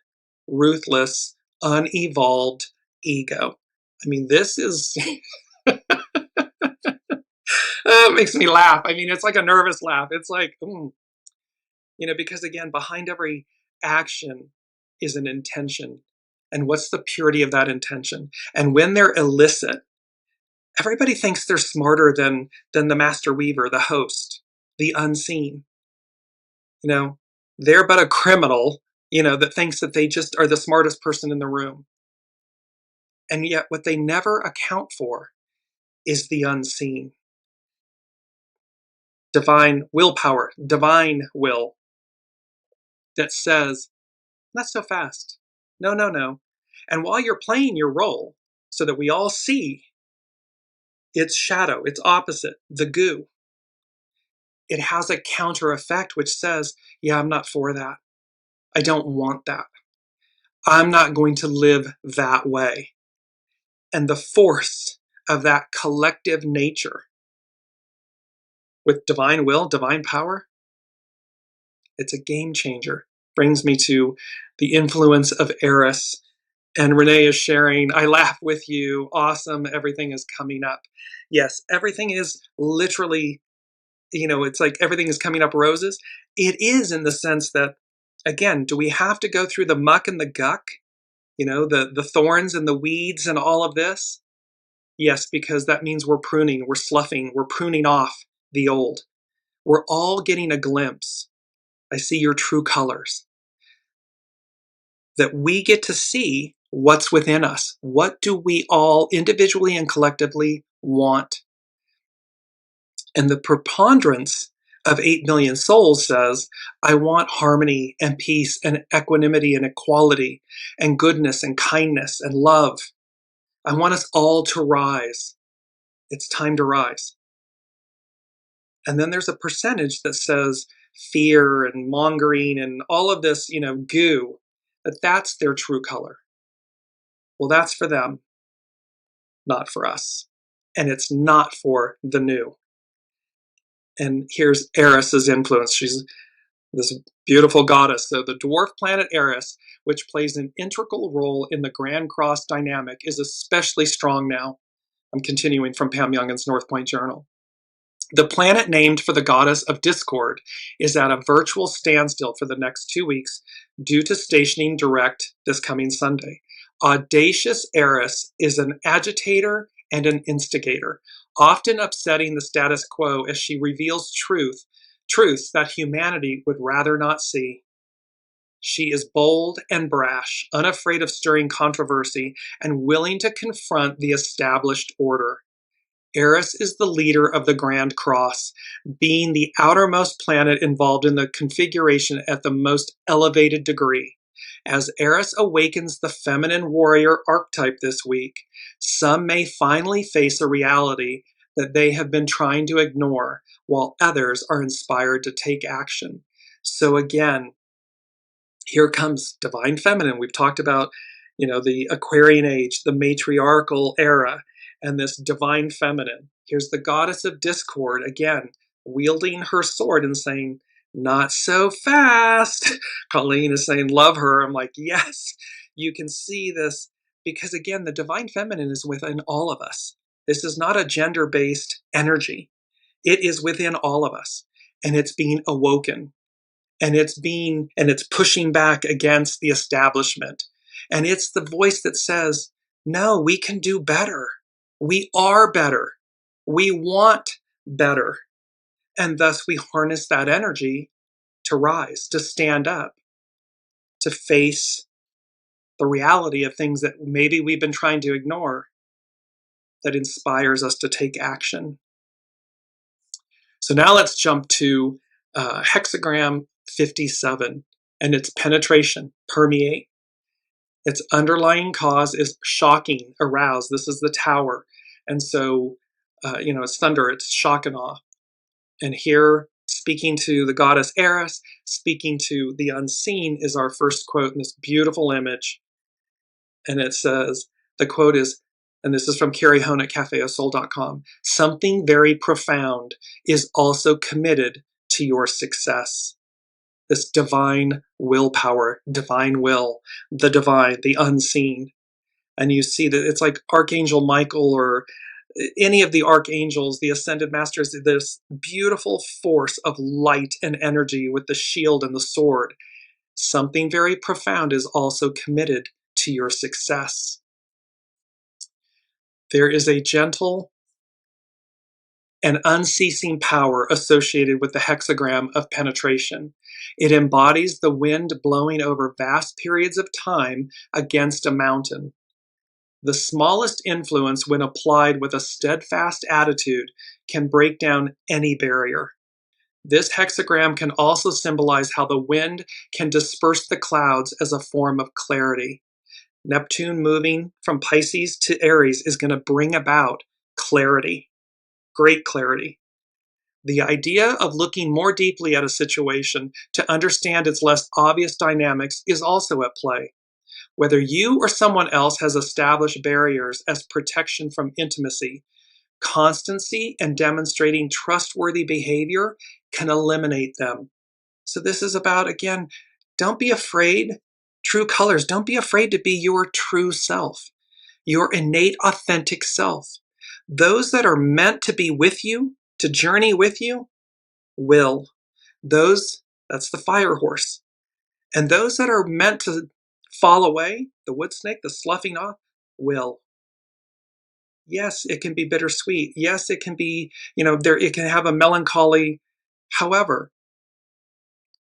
ruthless, unevolved ego. I mean, this is... it makes me laugh. I mean, it's like a nervous laugh. It's like, because again, behind every action is an intention. And what's the purity of that intention? And when they're illicit, everybody thinks they're smarter than the master weaver, the host, the unseen. They're but a criminal, that thinks that they just are the smartest person in the room. And yet what they never account for is the unseen. Divine willpower, divine will that says, not so fast. No. And while you're playing your role so that we all see its shadow, its opposite, the goo, it has a counter effect which says, yeah, I'm not for that. I don't want that. I'm not going to live that way. And the force of that collective nature with divine will, divine power, it's a game changer. Brings me to the influence of Eris. And Renee is sharing, I laugh with you. Awesome. Everything is coming up. Yes, everything is literally, it's like everything is coming up roses. It is in the sense that, again, do we have to go through the muck and the guck? The thorns and the weeds and all of this? Yes, because that means we're pruning, we're sloughing, we're pruning off the old. We're all getting a glimpse. I see your true colors. That we get to see what's within us. What do we all individually and collectively want? And the preponderance of 8 million souls says, I want harmony and peace and equanimity and equality and goodness and kindness and love. I want us all to rise. It's time to rise. And then there's a percentage that says fear and mongering and all of this, goo, that's their true color. Well, that's for them, not for us. And it's not for the new. And here's Eris's influence. She's this beautiful goddess. So the dwarf planet Eris, which plays an integral role in the Grand Cross dynamic, is especially strong now. I'm continuing from Pam Youngin's North Point Journal. The planet named for the goddess of discord is at a virtual standstill for the next 2 weeks due to stationing direct this coming Sunday. Audacious Eris is an agitator and an instigator, often upsetting the status quo as she reveals truths that humanity would rather not see. She is bold and brash, unafraid of stirring controversy, and willing to confront the established order. Eris is the leader of the Grand Cross, being the outermost planet involved in the configuration at the most elevated degree. As Eris awakens the feminine warrior archetype this week, some may finally face a reality that they have been trying to ignore, while others are inspired to take action. So again, here comes divine feminine. We've talked about, the Aquarian age, the matriarchal era, and this divine feminine. Here's the goddess of discord, again, wielding her sword and saying, not so fast. Colleen is saying, love her. I'm like, yes, you can see this. Because again, the divine feminine is within all of us. This is not a gender-based energy. It is within all of us. And it's being awoken. And it's pushing back against the establishment. And it's the voice that says, no, we can do better. We are better. We want better. And thus we harness that energy to rise, to stand up, to face the reality of things that maybe we've been trying to ignore, that inspires us to take action. So now let's jump to hexagram 57 and its penetration, permeate. Its underlying cause is shocking, arouse. This is the tower. And so, it's thunder, it's shock and awe. And here, speaking to the goddess Eris, speaking to the unseen, is our first quote in this beautiful image. And it says, the quote is, and this is from Carrie Hone at cafeosoul.com, something very profound is also committed to your success. This divine willpower, divine will, the divine, the unseen. And you see that it's like Archangel Michael or any of the archangels, the ascended masters, this beautiful force of light and energy with the shield and the sword. Something very profound is also committed to your success. There is a gentle and unceasing power associated with the hexagram of penetration. It embodies the wind blowing over vast periods of time against a mountain. The smallest influence, when applied with a steadfast attitude, can break down any barrier. This hexagram can also symbolize how the wind can disperse the clouds as a form of clarity. Neptune moving from Pisces to Aries is going to bring about clarity, great clarity. The idea of looking more deeply at a situation to understand its less obvious dynamics is also at play. Whether you or someone else has established barriers as protection from intimacy, constancy and demonstrating trustworthy behavior can eliminate them. So this is about, again, don't be afraid. True colors, don't be afraid to be your true self, your innate, authentic self. Those that are meant to be with you, to journey with you, will. That's the fire horse. And those that are meant to fall away, the wood snake, the sloughing off, will. Yes, it can be bittersweet. Yes, it can be, it can have a melancholy. However,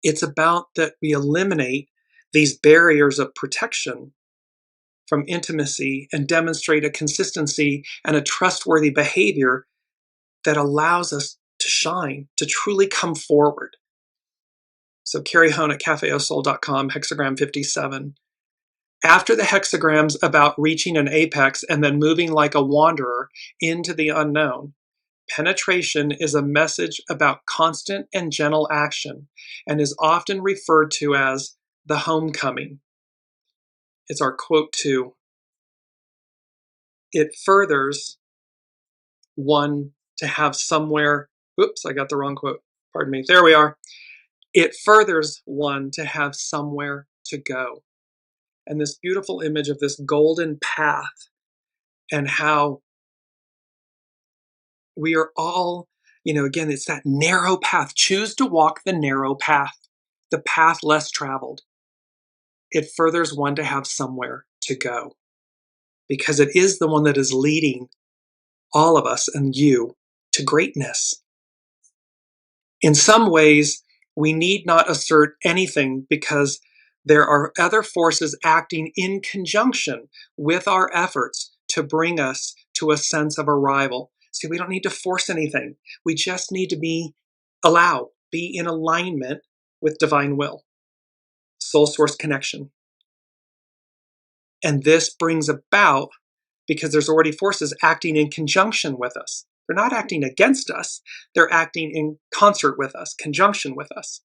it's about that we eliminate these barriers of protection from intimacy and demonstrate a consistency and a trustworthy behavior that allows us to shine, to truly come forward. So Carrie Hone at cafeosoul.com, hexagram 57. After the hexagrams about reaching an apex and then moving like a wanderer into the unknown, penetration is a message about constant and gentle action and is often referred to as the homecoming. It's our quote 2. It furthers one to have somewhere, oops, I got the wrong quote. Pardon me. There we are. It furthers one to have somewhere to go. And this beautiful image of this golden path and how we are all, again, it's that narrow path. Choose to walk the narrow path, the path less traveled. It furthers one to have somewhere to go because it is the one that is leading all of us and you to greatness. In some ways, we need not assert anything because there are other forces acting in conjunction with our efforts to bring us to a sense of arrival. See, we don't need to force anything. We just need to be in alignment with divine will, soul source connection. And this brings about because there's already forces acting in conjunction with us. They're not acting against us. They're acting in concert with us, conjunction with us.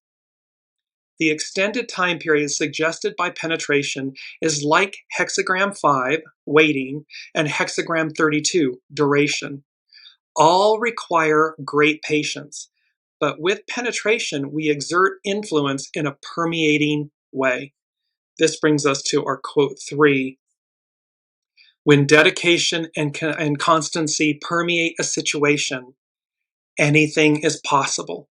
The extended time period suggested by penetration is like hexagram 5, waiting, and hexagram 32, duration. All require great patience, but with penetration, we exert influence in a permeating way. This brings us to our quote 3. When dedication and constancy permeate a situation, anything is possible.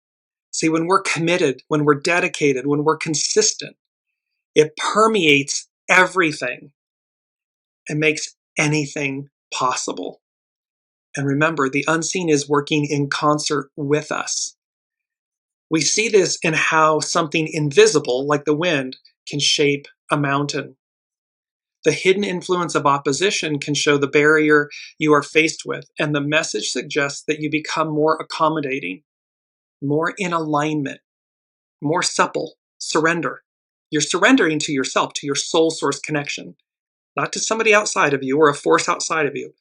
See, when we're committed, when we're dedicated, when we're consistent, it permeates everything and makes anything possible. And remember, the unseen is working in concert with us. We see this in how something invisible, like the wind, can shape a mountain. The hidden influence of opposition can show the barrier you are faced with, and the message suggests that you become more accommodating, more in alignment, more supple, surrender. You're surrendering to yourself, to your soul source connection, not to somebody outside of you or a force outside of you,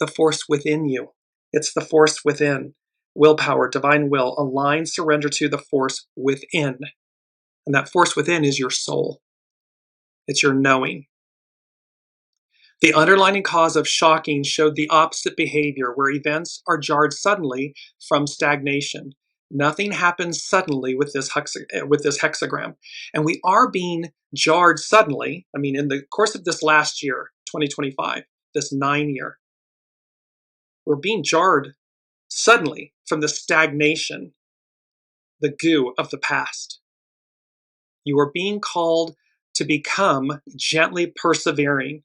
the force within you. It's the force within. Willpower, divine will, align, surrender to the force within. And that force within is your soul. It's your knowing. The underlying cause of shocking showed the opposite behavior, where events are jarred suddenly from stagnation. Nothing happens suddenly with this hexagram. And we are being jarred suddenly, in the course of this last year, 2025, this 9-year, we're being jarred suddenly from the stagnation, the goo of the past. You are being called to become gently persevering.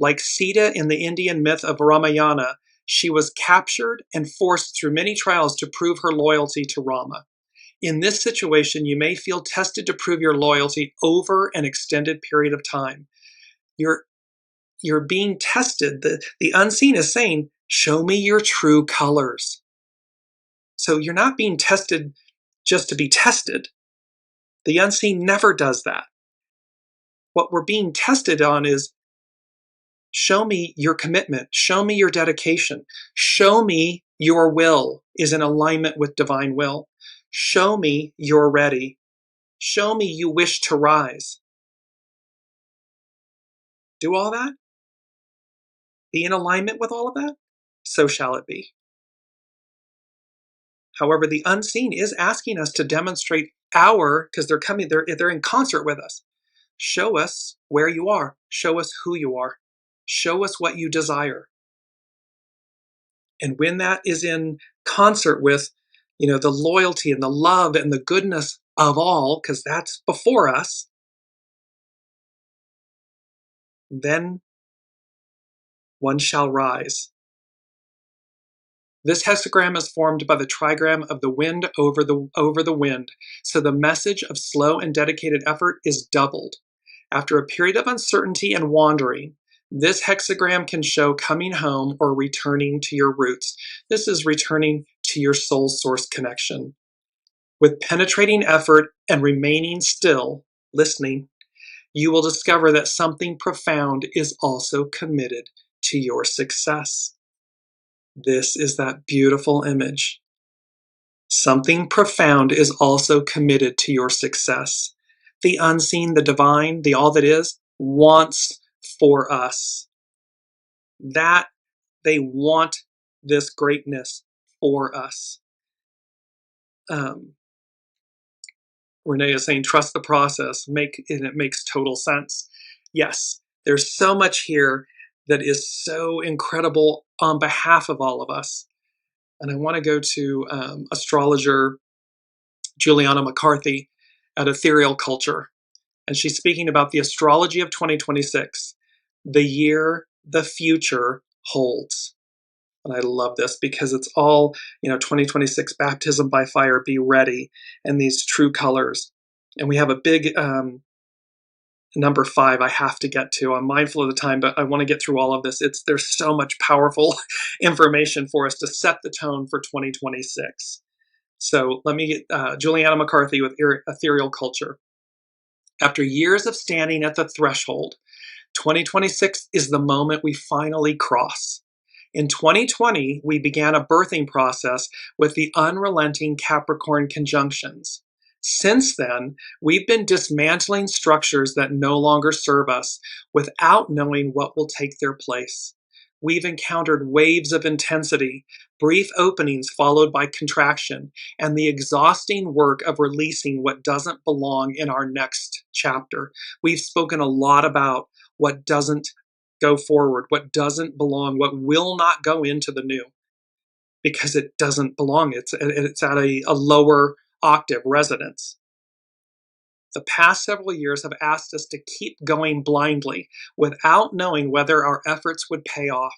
Like Sita in the Indian myth of Ramayana, she was captured and forced through many trials to prove her loyalty to Rama. In this situation, you may feel tested to prove your loyalty over an extended period of time. You're being tested. The unseen is saying, show me your true colors. So you're not being tested just to be tested. The unseen never does that. What we're being tested on is, show me your commitment. Show me your dedication. Show me your will is in alignment with divine will. Show me you're ready. Show me you wish to rise. do all that, be in alignment with all of that, so shall it be. However, the unseen is asking us to demonstrate because they're in concert with us. Show us where you are. Show us who you are. Show us what you desire. And when that is in concert with, the loyalty and the love and the goodness of all, because that's before us, then one shall rise. This hexagram is formed by the trigram of the wind over the wind, so the message of slow and dedicated effort is doubled. After a period of uncertainty and wandering, this hexagram can show coming home or returning to your roots. This is returning to your soul source connection. With penetrating effort and remaining still, listening, you will discover that something profound is also committed to your success. This is that beautiful image. Something profound is also committed to your success. The unseen, the divine, the all that is, wants for us. That they want this greatness for us. Renee is saying, trust the process, and it makes total sense. Yes, there's so much here that is so incredible on behalf of all of us. And I want to go to astrologer Juliana McCarthy at Ethereal Culture. And she's speaking about the astrology of 2026, the year the future holds. And I love this because it's all, 2026 baptism by fire, be ready, and these true colors. And we have a big number 5 I have to get to. I'm mindful of the time, but I want to get through all of this. There's so much powerful information for us to set the tone for 2026. So let me get Juliana McCarthy with Ethereal Culture. After years of standing at the threshold, 2026 is the moment we finally cross. In 2020, we began a birthing process with the unrelenting Capricorn conjunctions. Since then, we've been dismantling structures that no longer serve us without knowing what will take their place. We've encountered waves of intensity, brief openings followed by contraction, and the exhausting work of releasing what doesn't belong in our next chapter. We've spoken a lot about what doesn't go forward, what doesn't belong, what will not go into the new, because it doesn't belong. It's at a lower octave resonance. The past several years have asked us to keep going blindly without knowing whether our efforts would pay off.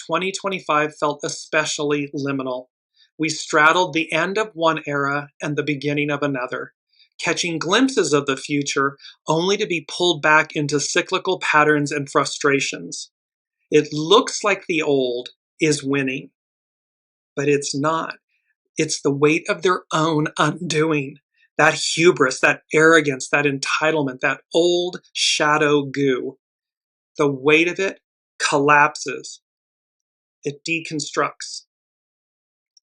2025 felt especially liminal. We straddled the end of one era and the beginning of another, catching glimpses of the future only to be pulled back into cyclical patterns and frustrations. It looks like the old is winning, but it's not. It's the weight of their own undoing. That hubris, that arrogance, that entitlement, that old shadow goo. The weight of it collapses. It deconstructs.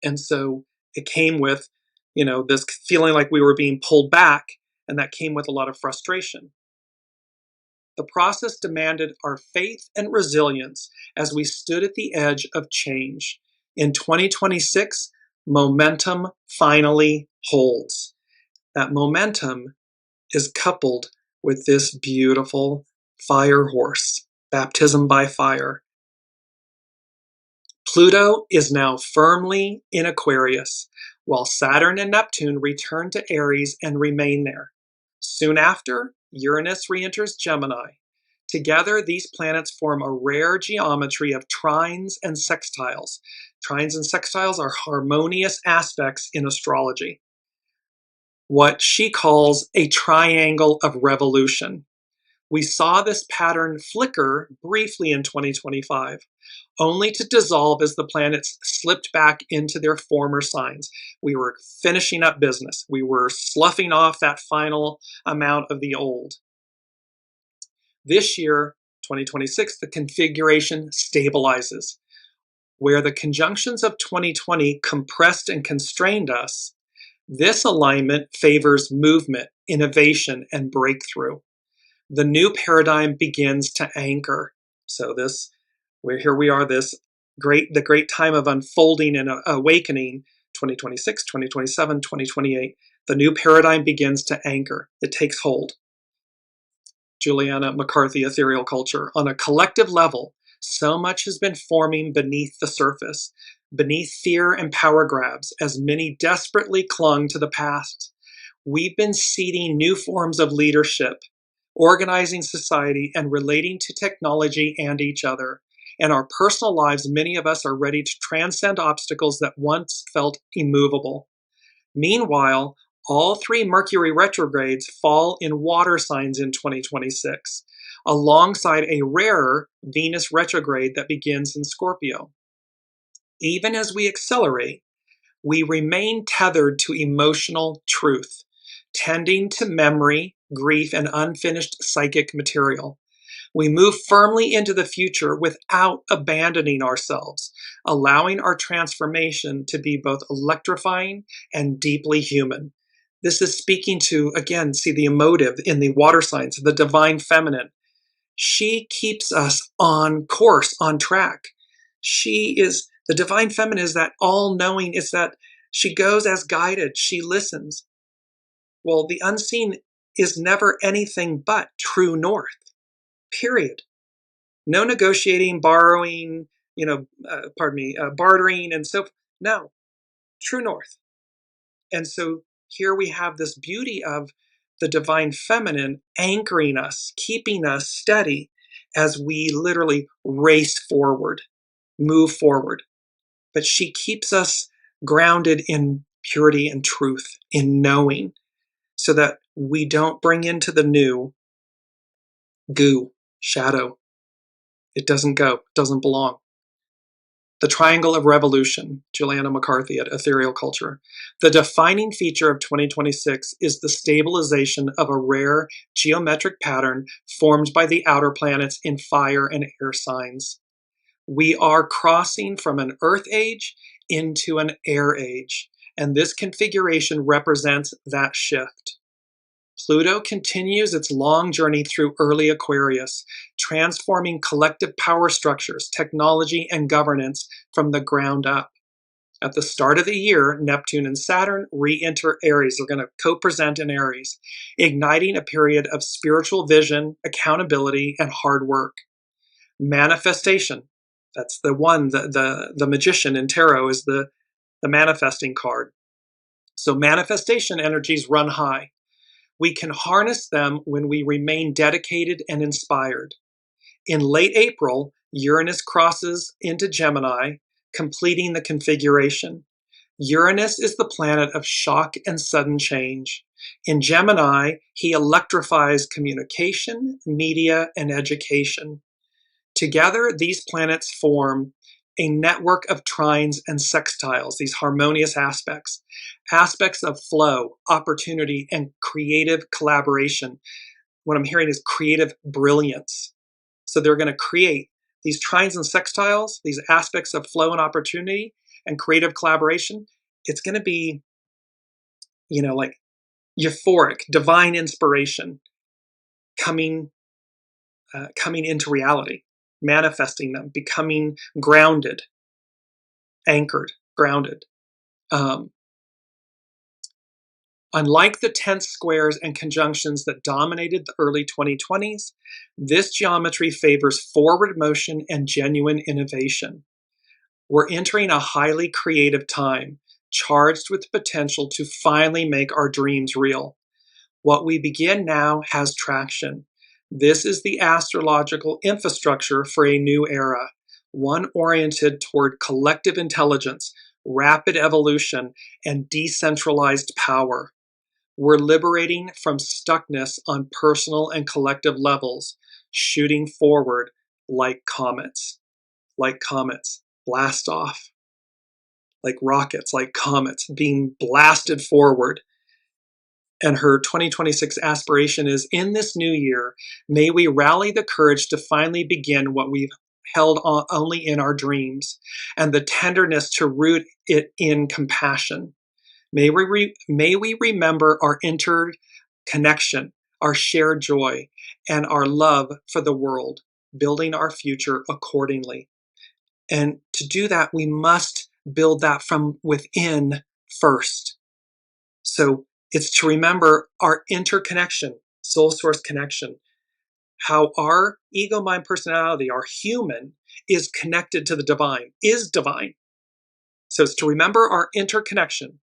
And so it came with, this feeling like we were being pulled back, and that came with a lot of frustration. The process demanded our faith and resilience as we stood at the edge of change. In 2026, momentum finally holds. That momentum is coupled with this beautiful fire horse, baptism by fire. Pluto is now firmly in Aquarius, while Saturn and Neptune return to Aries and remain there. Soon after, Uranus re-enters Gemini. Together, these planets form a rare geometry of trines and sextiles. Trines and sextiles are harmonious aspects in astrology. What she calls a triangle of revolution. We saw this pattern flicker briefly in 2025, only to dissolve as the planets slipped back into their former signs. We were finishing up business. We were sloughing off that final amount of the old. This year, 2026, the configuration stabilizes. Where the conjunctions of 2020 compressed and constrained us, this alignment favors movement, innovation, and breakthrough. The new paradigm begins to anchor. So here we are, the great time of unfolding and awakening, 2026, 2027, 2028. The new paradigm begins to anchor. It takes hold. Juliana McCarthy, Ethereal Culture. On a collective level, so much has been forming beneath the surface, beneath fear and power grabs, as many desperately clung to the past. We've been seeding new forms of leadership, organizing society, and relating to technology and each other. In our personal lives, many of us are ready to transcend obstacles that once felt immovable. Meanwhile, all 3 Mercury retrogrades fall in water signs in 2026, alongside a rarer Venus retrograde that begins in Scorpio. Even as we accelerate, we remain tethered to emotional truth, tending to memory, grief, and unfinished psychic material. We move firmly into the future without abandoning ourselves, allowing our transformation to be both electrifying and deeply human. This is speaking to, again, see the emotive in the water signs, the divine feminine. She keeps us on course, on track. The divine feminine is that all-knowing, it's that she goes as guided, she listens. Well, the unseen is never anything but true north, period. No negotiating, borrowing, bartering and so forth. No, true north. And so here we have this beauty of the divine feminine anchoring us, keeping us steady as we literally race forward, move forward. But she keeps us grounded in purity and truth, in knowing, so that we don't bring into the new goo, shadow. It doesn't go, doesn't belong. The Triangle of Revolution, Juliana McCarthy at Ethereal Culture. The defining feature of 2026 is the stabilization of a rare geometric pattern formed by the outer planets in fire and air signs. We are crossing from an earth age into an air age, and this configuration represents that shift. Pluto continues its long journey through early Aquarius, transforming collective power structures, technology, and governance from the ground up. At the start of the year, Neptune and Saturn re-enter Aries. They're going to co-present in Aries, igniting a period of spiritual vision, accountability, and hard work. Manifestation. That's the one, the magician in tarot is the manifesting card. So manifestation energies run high. We can harness them when we remain dedicated and inspired. In late April, Uranus crosses into Gemini, completing the configuration. Uranus is the planet of shock and sudden change. In Gemini, he electrifies communication, media, and education. Together, these planets form a network of trines and sextiles, these harmonious aspects of flow, opportunity, and creative collaboration. What I'm hearing is creative brilliance. So they're going to create these trines and sextiles, these aspects of flow and opportunity and creative collaboration. It's going to be, like euphoric, divine inspiration coming into reality. Manifesting them, becoming grounded, anchored, grounded. Unlike the tense squares and conjunctions that dominated the early 2020s, this geometry favors forward motion and genuine innovation. We're entering a highly creative time, charged with the potential to finally make our dreams real. What we begin now has traction. This is the astrological infrastructure for a new era, one oriented toward collective intelligence, rapid evolution, and decentralized power. We're liberating from stuckness on personal and collective levels, shooting forward like comets, blast off, like rockets, like comets, being blasted forward. And her 2026 aspiration is, in this new year, may we rally the courage to finally begin what we've held on only in our dreams, and the tenderness to root it in compassion. May we remember our interconnection, our shared joy, and our love for the world, building our future accordingly. And to do that, we must build that from within first. So it's to remember our interconnection, soul source connection, how our ego, mind, personality, our human, is connected to the divine, is divine. So it's to remember our interconnection,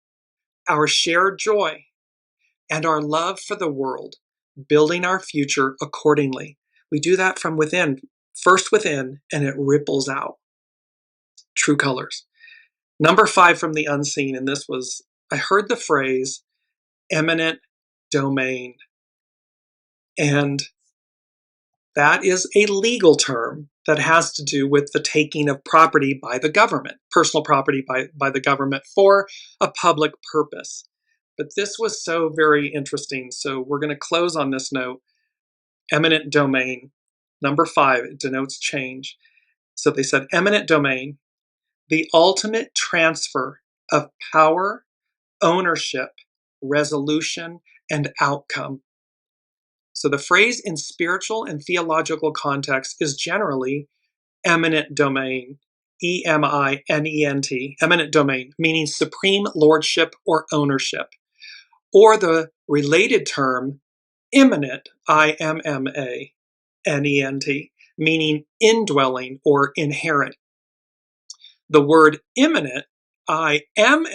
our shared joy, and our love for the world, building our future accordingly. We do that from within, first within, and it ripples out. True colors. Number 5 from the unseen, and this was, I heard the phrase eminent domain. And that is a legal term that has to do with the taking of property by the government, personal property by the government for a public purpose. But this was so very interesting. So we're going to close on this note. Eminent domain. Number 5, it denotes change. So they said eminent domain, the ultimate transfer of power, ownership, resolution, and outcome. So the phrase in spiritual and theological context is generally eminent domain, EMINENT, eminent domain, meaning supreme lordship or ownership, or the related term imminent, IMMANENT, meaning indwelling or inherent. The word imminent, IMMINENT,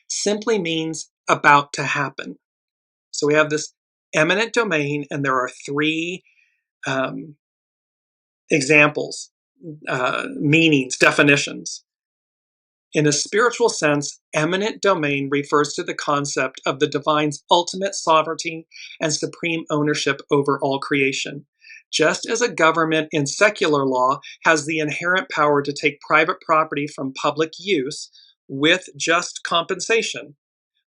simply means about to happen. So we have this eminent domain, and there are 3 examples, meanings, definitions. In a spiritual sense, eminent domain refers to the concept of the divine's ultimate sovereignty and supreme ownership over all creation. Just as a government in secular law has the inherent power to take private property from public use with just compensation,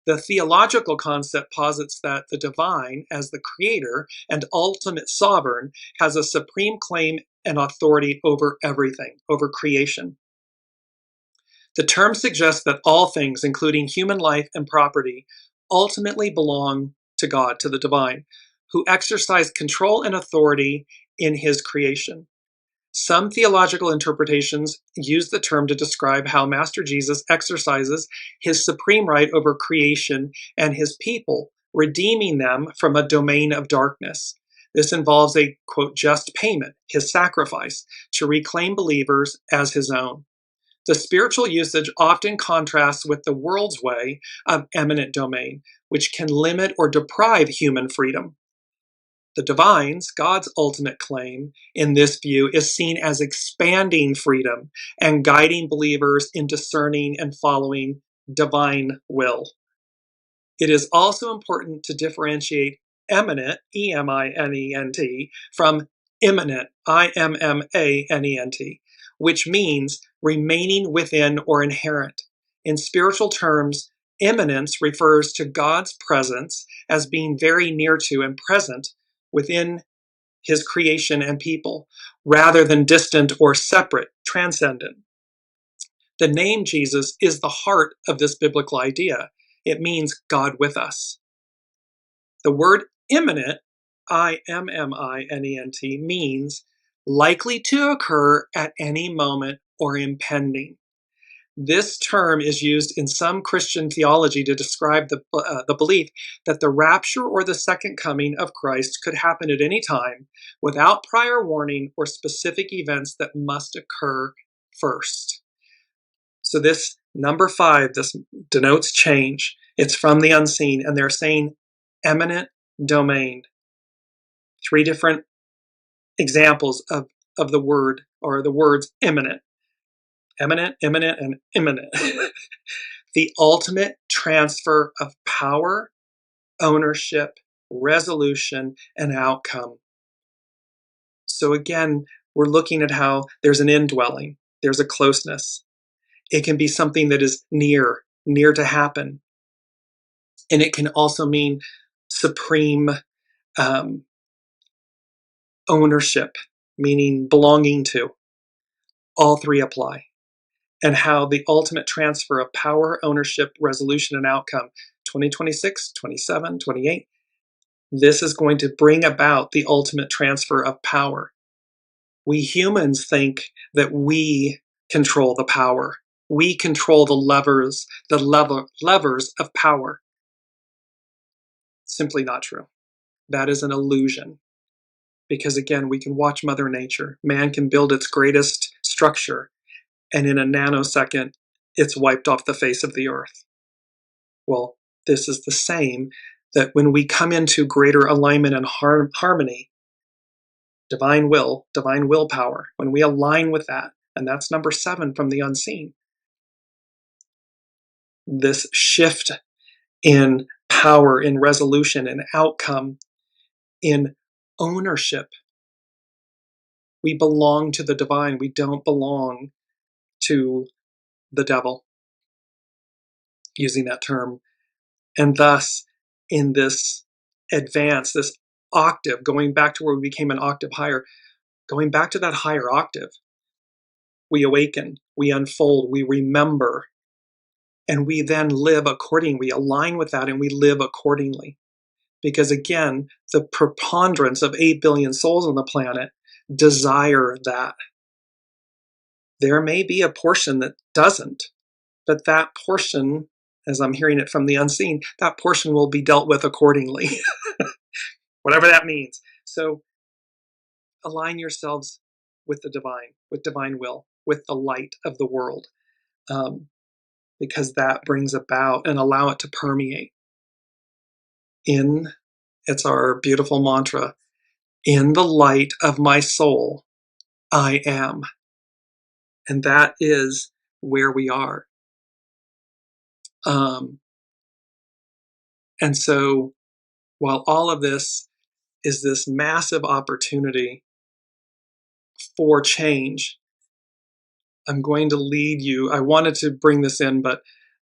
the theological concept posits that the divine, as the creator and ultimate sovereign, has a supreme claim and authority over everything, over creation. The term suggests that all things, including human life and property, ultimately belong to God, to the divine, who exercised control and authority in his creation. Some theological interpretations use the term to describe how Master Jesus exercises his supreme right over creation and his people, redeeming them from a domain of darkness. This involves a, quote, just payment, his sacrifice, to reclaim believers as his own. The spiritual usage often contrasts with the world's way of eminent domain, which can limit or deprive human freedom. The divine's, God's ultimate claim in this view is seen as expanding freedom and guiding believers in discerning and following divine will. It is also important to differentiate eminent, EMINENT, from imminent, IMMANENT, which means remaining within or inherent. In spiritual terms, imminence refers to God's presence as being very near to and present within his creation and people, rather than distant or separate, transcendent. The name Jesus is the heart of this biblical idea. It means God with us. The word imminent, IMMINENT, means likely to occur at any moment or impending. This term is used in some Christian theology to describe the belief that the rapture or the second coming of Christ could happen at any time without prior warning or specific events that must occur first. So this number 5, this denotes change. It's from the unseen, and they're saying eminent domain. 3 different examples of the word, or the words imminent. Eminent, imminent, and imminent. The ultimate transfer of power, ownership, resolution, and outcome. So again, we're looking at how there's an indwelling, there's a closeness. It can be something that is near to happen. And it can also mean supreme ownership, meaning belonging to. All 3 apply. And how the ultimate transfer of power, ownership, resolution, and outcome, 2026, 27, 28, This is going to bring about the ultimate transfer of power. We humans think that we control the power. We control the levers of power. Simply not true. That is an illusion. Because again, we can watch Mother Nature. Man can build its greatest structure, and in a nanosecond, it's wiped off the face of the earth. Well, this is the same, that when we come into greater alignment and harmony, divine willpower, when we align with that, and that's number 7 from the unseen, this shift in power, in resolution, in outcome, in ownership. We belong to the divine. We don't belong to the devil, using that term. And thus, in this advance, this octave, going back to where we became an octave higher, going back to that higher octave, we awaken, we unfold, we remember, and we then live accordingly. We align with that and we live accordingly. Because again, the preponderance of 8 billion souls on the planet desire that. There may be a portion that doesn't, but that portion, as I'm hearing it from the unseen, that portion will be dealt with accordingly. Whatever that means. So align yourselves with the divine, with divine will, with the light of the world, because that brings about, and allow it to permeate. It's our beautiful mantra, in the light of my soul, I am. And that is where we are. And so while all of this is this massive opportunity for change, I'm going to lead you. I wanted to bring this in, but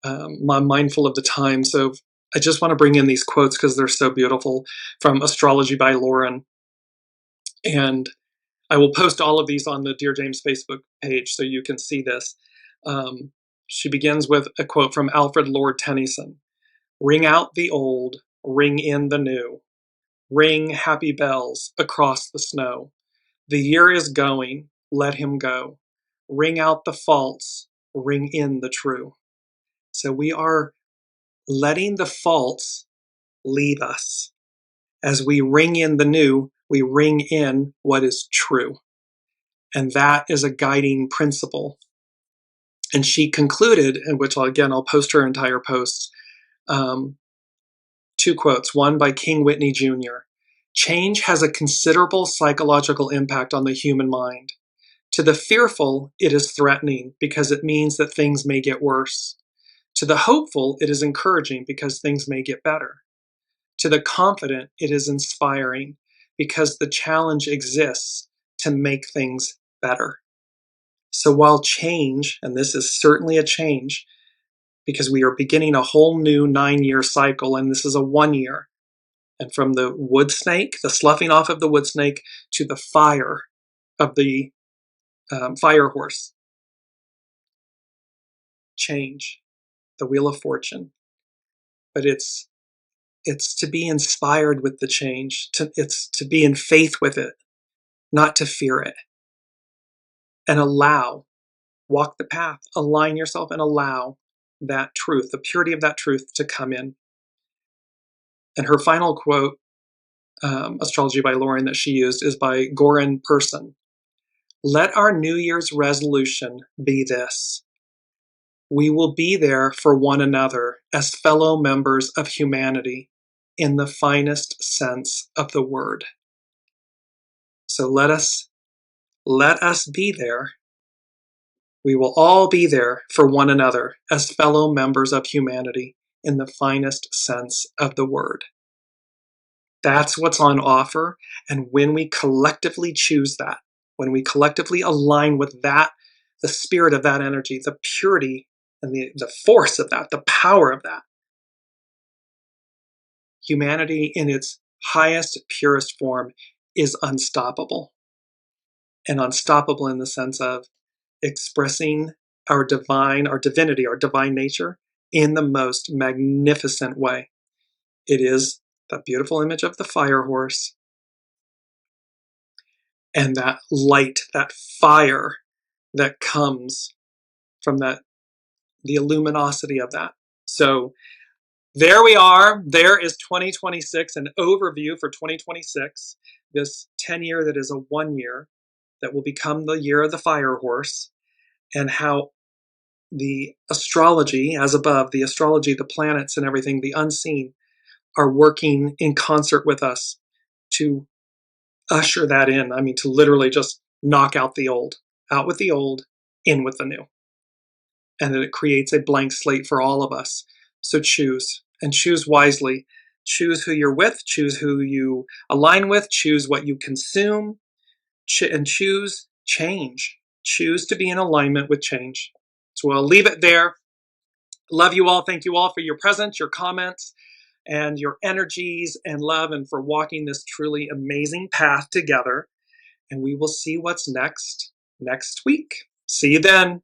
I'm mindful of the time. So I just want to bring in these quotes because they're so beautiful, from Astrology by Lauren. And I will post all of these on the Dearjames Facebook page so you can see this. She begins with a quote from Alfred Lord Tennyson. Ring out the old, ring in the new. Ring happy bells across the snow. The year is going, let him go. Ring out the false, ring in the true. So we are letting the false leave us. As we ring in the new, we ring in what is true. And that is a guiding principle. And she concluded, and which I'll post her entire post, 2 quotes, one by King Whitney Jr. Change has a considerable psychological impact on the human mind. To the fearful, it is threatening because it means that things may get worse. To the hopeful, it is encouraging because things may get better. To the confident, it is inspiring because the challenge exists to make things better. So while change, and this is certainly a change, because we are beginning a whole new 9-year cycle, and this is a 1 year. And from the wood snake, the sloughing off of the wood snake, to the fire of the fire horse. Change, the wheel of fortune. But it's to be inspired with the change. It's to be in faith with it, not to fear it. And walk the path, align yourself and allow that truth, the purity of that truth to come in. And her final quote, Astrology by Lauren, that she used is by Goran Person. Let our New Year's resolution be this. We will be there for one another as fellow members of humanity in the finest sense of the word. So let us be there. We will all be there for one another as fellow members of humanity in the finest sense of the word. That's what's on offer. And when we collectively choose that, when we collectively align with that, the spirit of that energy, the purity and the force of that, the power of that, humanity in its highest, purest form is unstoppable. And unstoppable in the sense of expressing our divinity, our divine nature in the most magnificent way. It is that beautiful image of the fire horse, and that light, that fire that comes from that, the luminosity of that. So there we are. There is 2026, an overview for 2026, this 10-year that is a 1 year that will become the year of the fire horse, and how the astrology, as above, the astrology, the planets and everything, the unseen, are working in concert with us to usher that in. I mean, to literally just knock out the old, out with the old, in with the new. And that it creates a blank slate for all of us. So choose, and choose wisely. Choose who you're with, choose who you align with, choose what you consume, and choose change. Choose to be in alignment with change. So I'll leave it there. Love you all. Thank you all for your presence, your comments, and your energies and love, and for walking this truly amazing path together. And we will see what's next week. See you then.